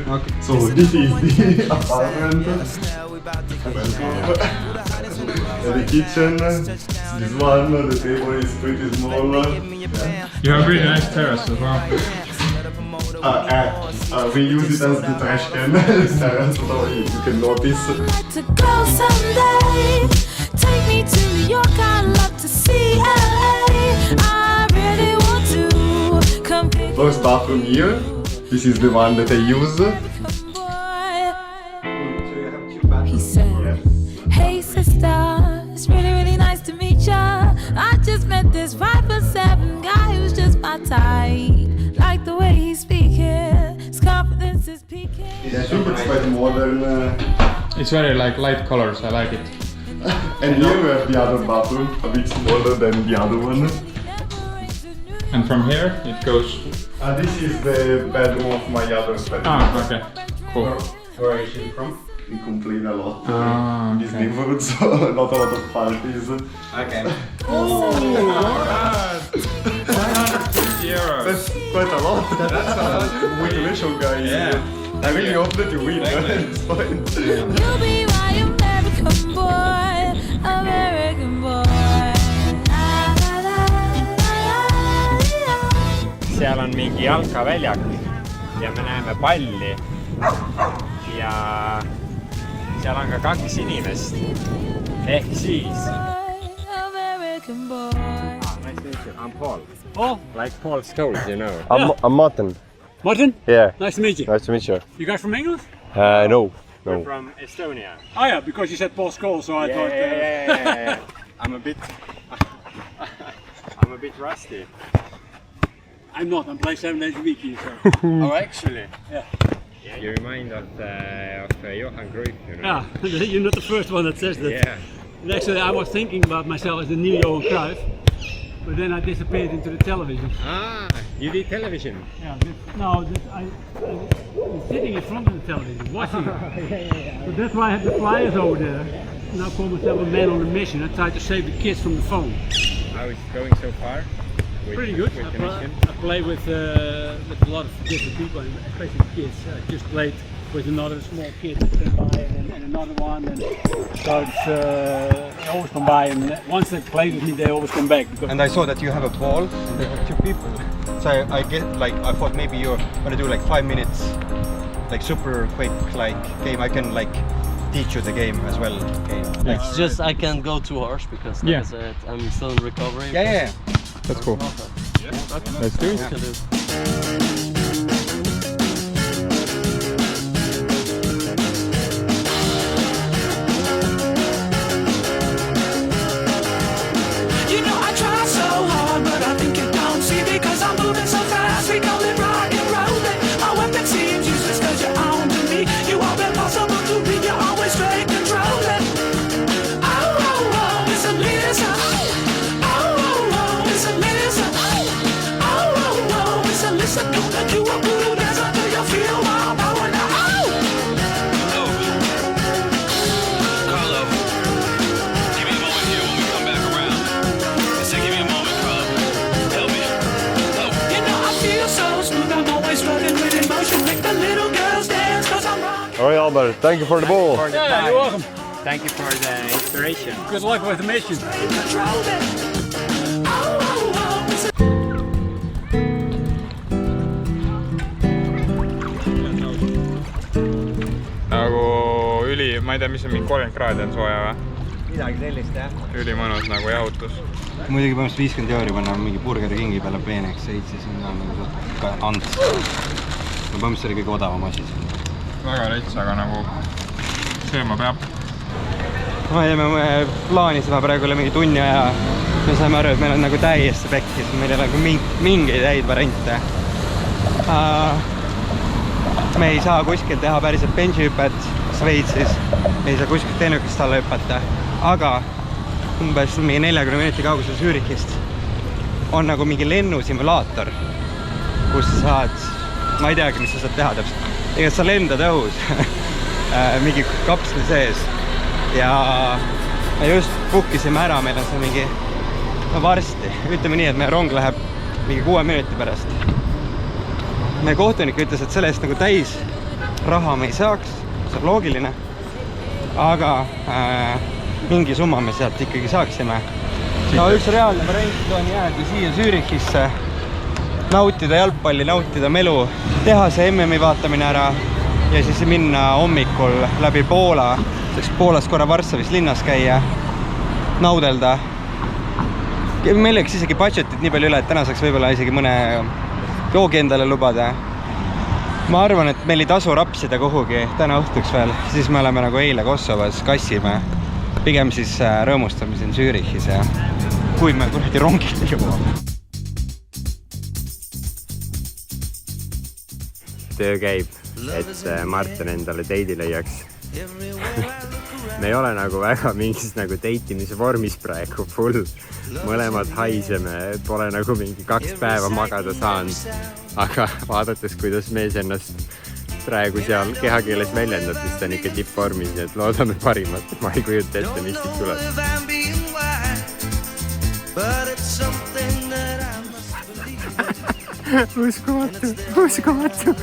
Okay. So this is the apartment. The kitchen. This one, the table is pretty small. You have a really nice terrace as well. We use it as the trash can. So you can notice. To go someday, take me to New York. I'd love to see LA. I really want to come pick First bathroom here. This is the one that I use. He said, hey sister, it's really nice to meet ya. I just met this 5'7" guy who's just my type. Like the way he's speaking, his confidence is peaking. I think it's quite modern. It's very like light colors. I like it. And here we have the other bathroom, a bit smaller than the other one. And from here it goes. This is the bedroom of my other bedroom. Ah, okay. Cool. Where is she from? We complain a lot Ah, in this okay. neighborhood, so not a lot of parties. Okay. Oh, That's quite a lot. That's a lot. Congratulations, guys. Yeah. I really hope that you win. It's fine. You'll be my American boy, American boy. Seal on mingi jalkaväljak ja me näeme palli ja seal on ka 2 inimest ehk siis American boy. Nice to meet you. I'm Paul. Oh, like Paul Scholes, you know. I'm Martin. Martin? Yeah. Nice to meet you. Nice to meet you. You guys from England? No. We're from Estonia. Oh yeah, because you said Paul Scholes, so I thought... Yeah. I'm a bit rusty. I'm not, I'm playing 7 days a week here, so... Oh, actually? Yeah. You remind of Johan Cruyff, you know? Yeah, you're not the first one that says that. Yeah. And actually, I was thinking about myself as the new Johan Cruyff, but then I disappeared into the television. Ah, You did television? Yeah, no, I'm sitting in front of the television, watching it. So that's why I have the flyers over there. Now call myself a man on a mission. I try to save the kids from the phone. How is it going so far? Pretty good. I play with a lot of different people, especially kids. I just played with another small kid that came by, and another one, and so they always come by, and once they play with me, they always come back. And I saw that you have a ball, and there are 2 people. So I get like, I thought maybe you're gonna do like 5 minutes, like super quick like game. I can like teach you the game as well. Okay. It's just I can't go too harsh because like I said, I'm still in recovery. Yeah. That's cool. Let's do it. You know I try so hard, but I think you don't see because I'm moving so fast. We call it rock and rolling. My weapon seems useless because you're on to me. You are impossible to be. You're always straight controlling. Oh, it's a listen. Oh, it's a listen. Oh, it's a listen. Gonna do a voodoo dance until you feel my power now. Alright, Albert, thank you for the ball. Yeah, you're welcome. Thank you for the inspiration. Good luck with the mission. Nagu ma ei tea, mis on mingi 30 kraadi on sooja või? Midagi sellist jah. Ülimõnus nagu jahutus. Muidugi põhimõtteliselt 50 € panna mingi Burgeri Kingi peale peeneks seid, siis on nagu ka ants. Põhimõtteliselt oli kõige odavam asi. Väga rets, aga nagu sööma peab. Ma ei tea, me plaanisime praegu üle mingi tunni aja. Me saime aru, et meil on nagu täiesti pekkis, meil ei ole nagu mingeid häid variante. Me ei saa kuskil teha päriselt benchihüpet Šveitsis, me ei saa kuskilt lennukist alla hüpata, aga umbes mingi 40 minuti kaugusel Zürichist on nagu mingi lennusimulaator, kus sa saad, ma ei teagi, mis sa saad teha täpselt. Ega sa lendad õhus mingi kapsli sees ja me just bookisime ära, meil on see mingi varsti, ütleme nii, et meie rong läheb mingi 6 minuti pärast. Meie kohtunik ütles, et selle eest nagu täis raha me ei saaks, see on loogiline, aga mingi summa me sealt ikkagi saaksime. No üks reaalne variant on jääda siia Zürichisse, nautida jalgpalli, nautida melu, teha see MM-i vaatamine ära ja siis minna hommikul läbi Poola, sest Poolas korra Varssavis linnas käia, naudelda. Meil läks isegi budgetit nii palju üle, et täna saaks võib-olla isegi mõne joogi endale lubada. Ma arvan, et meil ei tasu rapsida kuhugi täna õhtuks veel, siis me oleme nagu eile Kosovos, kassime. Pigem siis rõõmustame siin Zürichis ja kui me kuradi rongile jõuame. Töö käib, et Martin endale teidi leiaks. Me ei ole nagu väga mingis nagu teitimise vormis praegu full. Mõlemad haiseme, pole nagu mingi 2 päeva magada saanud. Aga vaadates, kuidas mees ennast praegu seal kehakeeles väljendab, siis ta on ikka tippvormis, nii et loodame parimat. Ma ei kujuta ette, mis siit tuleb. Uskumatu.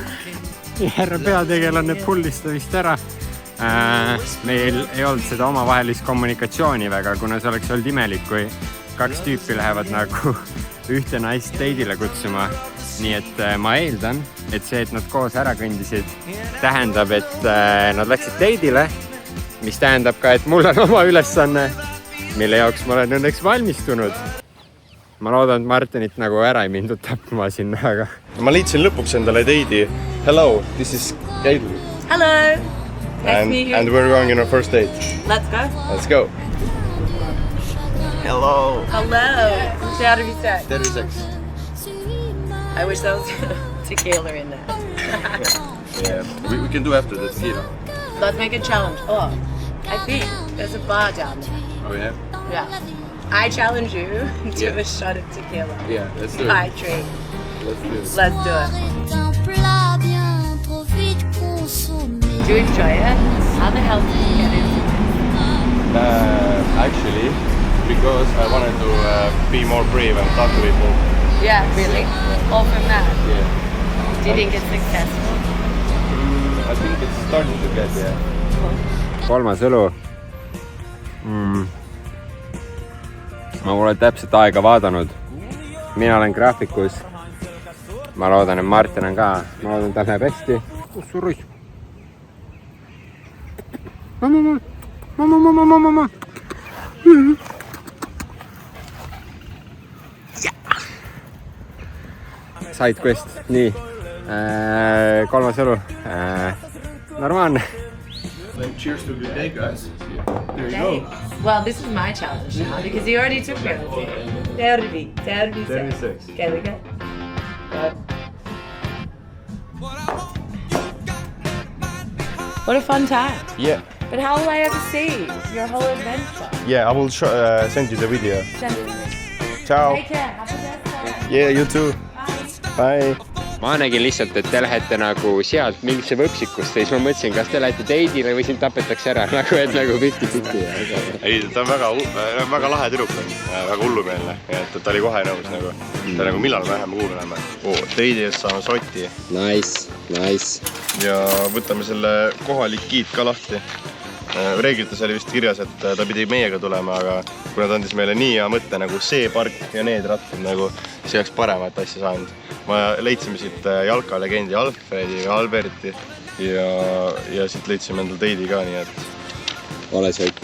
Härra peategelane pullista vist ära. Meil ei olnud seda omavahelist kommunikatsiooni väga, kuna see oleks olnud imelik, kui 2 tüüpi lähevad nagu ühte naist teidile kutsuma. Nii et ma eeldan, et see, et nad koos ära kõndisid, tähendab, et nad läksid teidile, mis tähendab ka, et mul on oma ülesanne, mille jaoks ma olen õnneks valmistunud. Ma loodan, et Martinit nagu ära ei mindud tapma sinna, aga... Ma leidsin lõpuks endale teidi. Hello, this is Caitlin. Hello. Nice to meet you. And we're going on our first date. Let's go. Let's go. Hello. Hello. Say how to be sex. Terviseks. I wish there was tequila in there. Yeah, we can do after the tequila. Let's make a challenge. Oh, I think there's a bar down there. Oh yeah? Yeah. I challenge you to a shot of tequila. Yeah, let's do it. Hydrate. Let's do it. Do you enjoy it? How the hell did you get into it? Actually, because I wanted to be more brave and talk to people. Yeah, really? All from that? Yeah. Do you think it's successful? I think it's starting to get, yeah. Kolmas õlu. Ma pole täpselt aega vaadanud. Mina olen graafikus. Ma loodan, et Martin on ka. Ma loodan, tal läheb hästi. Kus su ruis? Mama. Side quest. Nii. Kolmas õlu. Normaalne. Cheers to good day, guys. There you go. Well, this is my challenge now because you already took me on the 36. Okay, we go. What a fun time. Yeah. But how will I ever see your whole adventure? Yeah, I will send you the video. Send it to me. Ciao. Take care. Have a good day. Yeah, you too. Bye. Ma nägin lihtsalt, et te lähete nagu sealt mingisse võpsikusse ja siis ma mõtlesin, kas te lähete date'ile või siin tapetakse ära, nagu et nagu 50-50. Ei, ta on väga lahe tüdruk, väga hullumeelne, et ta oli kohe nõus nagu. Ta nagu millal me läheme kuhu läheme. Date'i eest saame soti. Nice. Ja võtame selle kohalik giid ka lahti. Reeglites oli vist kirjas, et ta pidi meiega tulema, aga kuna ta andis meile nii hea mõtte nagu see park ja need rattad nagu, see oleks paremat asja saanud. Ma leidsime siit jalkalegendi Alfredi ja Alberti ja siit leidsime endal date'i ka, nii et... Ole sõit.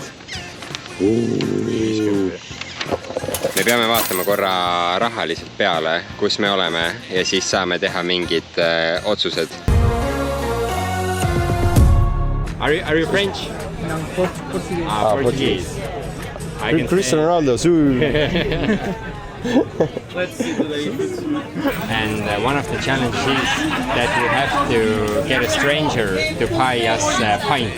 Me peame vaatama korra rahaliselt peale, kus me oleme ja siis saame teha mingid otsused. Are you French? No, Portuguese. Portuguese. Cristiano Ronaldo. Let's see today if it's me. And one of the challenges is that we have to get a stranger to buy us a pint.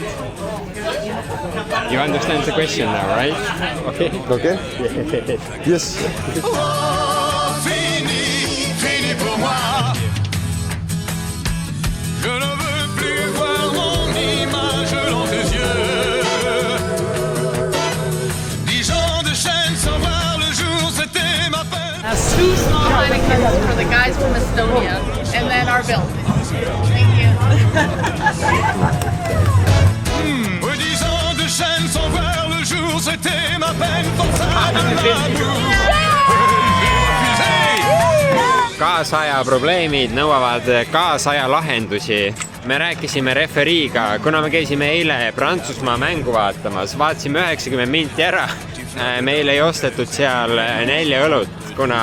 You understand the question now, right? Okay. Yes. Fini pour moi. Je ne veux plus voir mon image dans tes yeux. 10 ans de chaîne sans voir le jour, c'était ma peine. 2 small Heinekens for the guys from Estonia, and then our bill. Thank you. 10 ans de chaîne sans voir le jour, c'était ma peine forçable d'amour. Kaasaja probleemid nõuavad kaasaja lahendusi. Me rääkisime referiiga, kuna me käisime eile Prantsusmaa mängu vaatamas, vaatasime 90 minti ära. Meil ei ostetud seal 4 õlut, kuna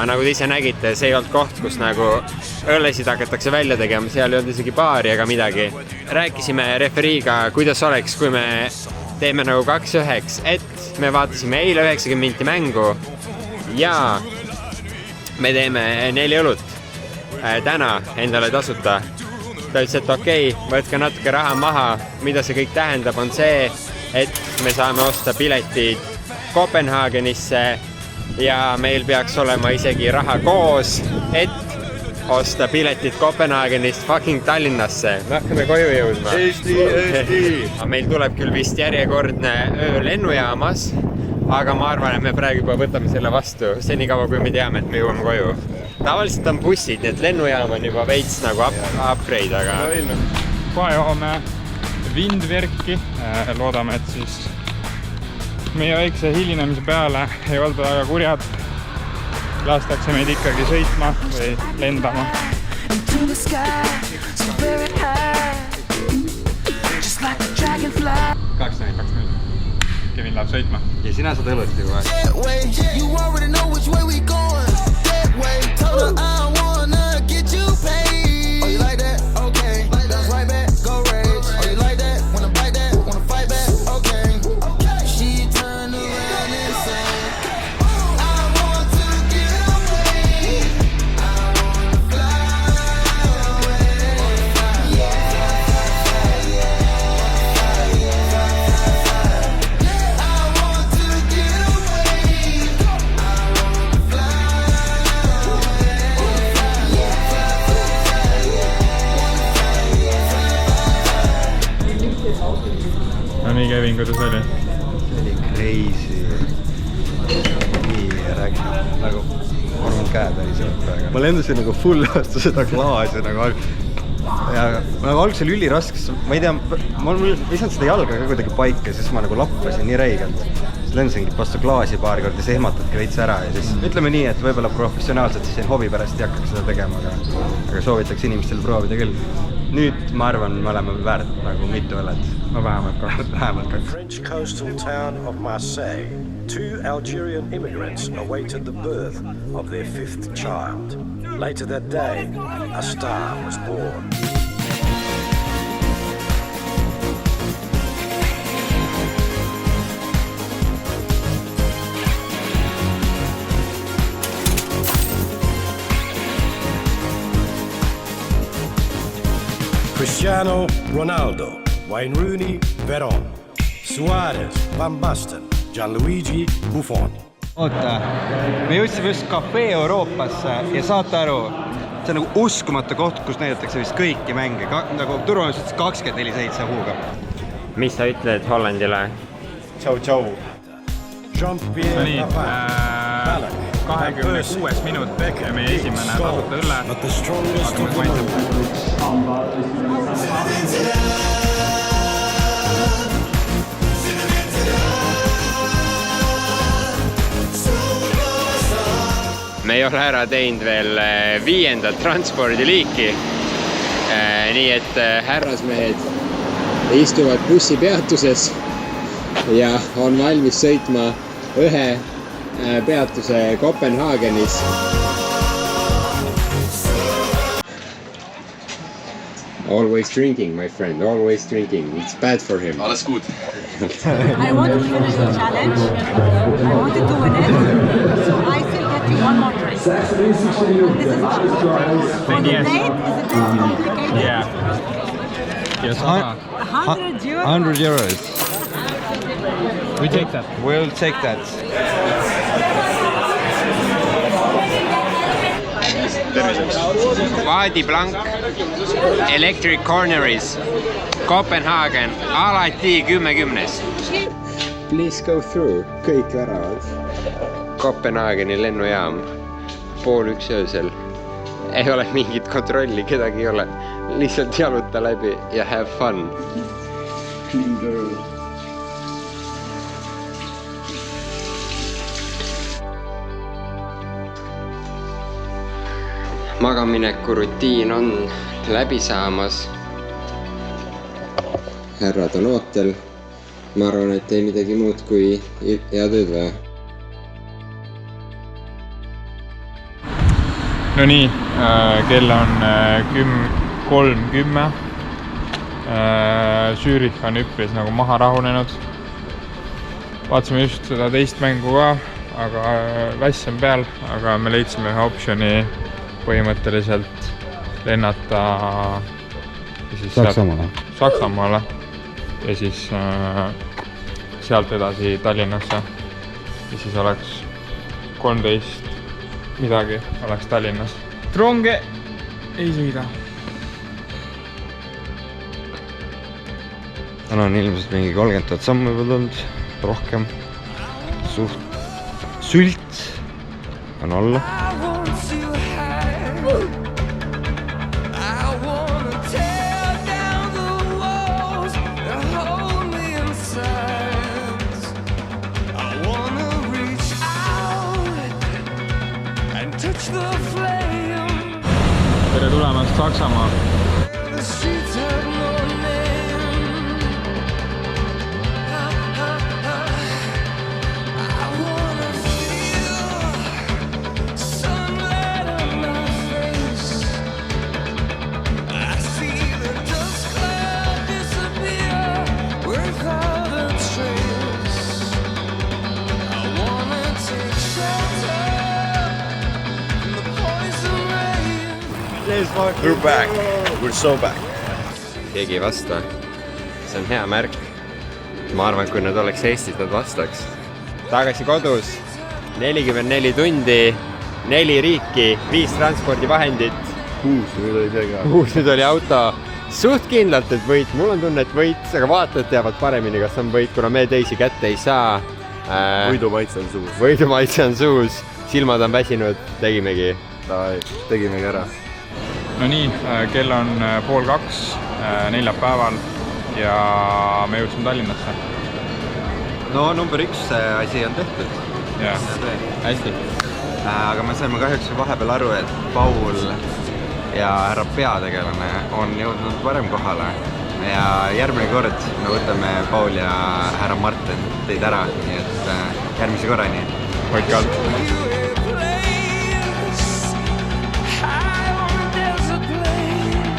nagu te ise nägite, see ei olnud koht, kus nagu õllesid hakatakse välja tegema, seal ei olnud isegi baari ega midagi. Rääkisime referiiga, kuidas oleks, kui me teeme nagu 2-1, et me vaatasime eile 90 minti mängu ja me teeme 4 õlut täna endale tasuta. Ta ütles, et okei, võtke natuke raha maha. Mida see kõik tähendab, on see, et me saame osta piletid Kopenhaagenisse ja meil peaks olema isegi raha koos, et osta piletid Kopenhaagenist fucking Tallinnasse. Me hakkame koju jõudma. Eesti! Meil tuleb küll vist järjekordne öö lennujaamas, aga ma arvan, et me praegu juba võtame selle vastu, senikaua kui me teame, et me jõuame koju. Tavaliselt on bussid, nii et lennujaam on juba veits nagu upgrade, aga... Kohe joome vindverki. Loodame, et siis meie väikse hilinemise peale ei olda väga kurjad. Lastakse meid ikkagi sõitma või lendama. Kaks Kevin läheb sõitma. Ja sina saad õlut juba. kuidas oli? See oli crazy. Nii rääkida, nagu arvan käed oli seal praegu. Ma lendasin nagu full vastu seda klaasi nagu ja nagu algselt oli üliraskes, ma ei tea, ma ei saanud seda jalga ka kuidagi paika, siis ma nagu lappasin nii räigelt. Siis lendasingi vastu klaasi paar korda, siis ehmatadki veits ära ja siis ütleme nii, et võib-olla professionaalselt siis hobby pärast ei hakkaks seda tegema, aga soovitaks inimestel proovida küll. Nüüd ma arvan, me oleme väärt nagu mitu õlet. No vähemalt kaks. French coastal town of Marseille, 2 Algerian immigrants awaited the birth of their 5th child. Later that day, a star was born. Cristiano Ronaldo, Wayne Rooney, Veron, Suarez, Van Basten, Gianluigi Buffon. Oota, me jõudsime just Café Euroopasse ja saate aru, see on nagu uskumatu koht, kus näidatakse vist kõiki mänge, nagu turvaliselt 24/7 huuga. Mis sa ütled Hollandile? Tšau, tšau. Jean-Pierre Nii, 26 minut ja meie esimene tasuta üle. Vaatame, kui Me ei ole ära teinud veel 5. transpordiliiki. Nii et härrasmehed istuvad bussipeatuses ja on valmis sõitma ühe peatuse Kopenhaagenis. Always drinking, my friend, always drinking. It's bad for him. Alles gut. I want to finish the challenge. I wanted to win it. So I still get you one more drink. And this is for the date, is it complicated? Yeah. Yes, 100 euros. 100 euros. We take that. We'll take that. Vadi Blanc, Electric Corneris, Copenhagen, alati 10/10. Please go through, kõik väravad. Kopenhaageni lennujaam, 12:30 öösel. Ei ole mingit kontrolli, kedagi ei ole. Lihtsalt jaluta läbi ja have fun. Clean girl. Magamineku rutiin on läbi saamas. Härrad on ootel. Ma arvan, et ei midagi muud kui head ööd vaja. No nii, kell on 3:10. Zürich on üpris nagu maha rahunenud. Vaatasime just seda teist mängu ka, aga väss on peal, aga me leidsime ühe optsiooni põhimõtteliselt lennata Saksamaale ja siis sealt edasi Tallinnasse ja siis oleks 13 midagi oleks Tallinnas. Ronge ei sõida. Täna on ilmselt mingi 30 000 sammu juba tulnud, rohkem. Suht sült on alla. Tere tulemast Saksamaa! We're back. We're so back. Keegi ei vasta. See on hea märk. Ma arvan, kui nad oleks Eestis, nad vastaks. Tagasi kodus. 44 tundi, 4 riiki, 5 transpordivahendit. 6 nüüd oli see ka. 6 nüüd oli auto. suht kindlalt, et võit, mul on tunne, et võit, aga vaatajad teavad paremini, kas on võit, kuna me teisi kätte ei saa. Võidumaitse on suus. Võidumaitse on suus, silmad on väsinud, tegimegi ära. No nii, kell on 1:30 neljapäeval ja me jõudsime Tallinnasse. No number 1 asi on tehtud. Jah, hästi. Aga me saime kahjuks vahepeal aru, et Paul ja härra peategelane on jõudnud varem kohale. Ja järgmine kord me võtame Paul ja härra Martin teid ära, nii et järgmise korrani. Hoidke alt.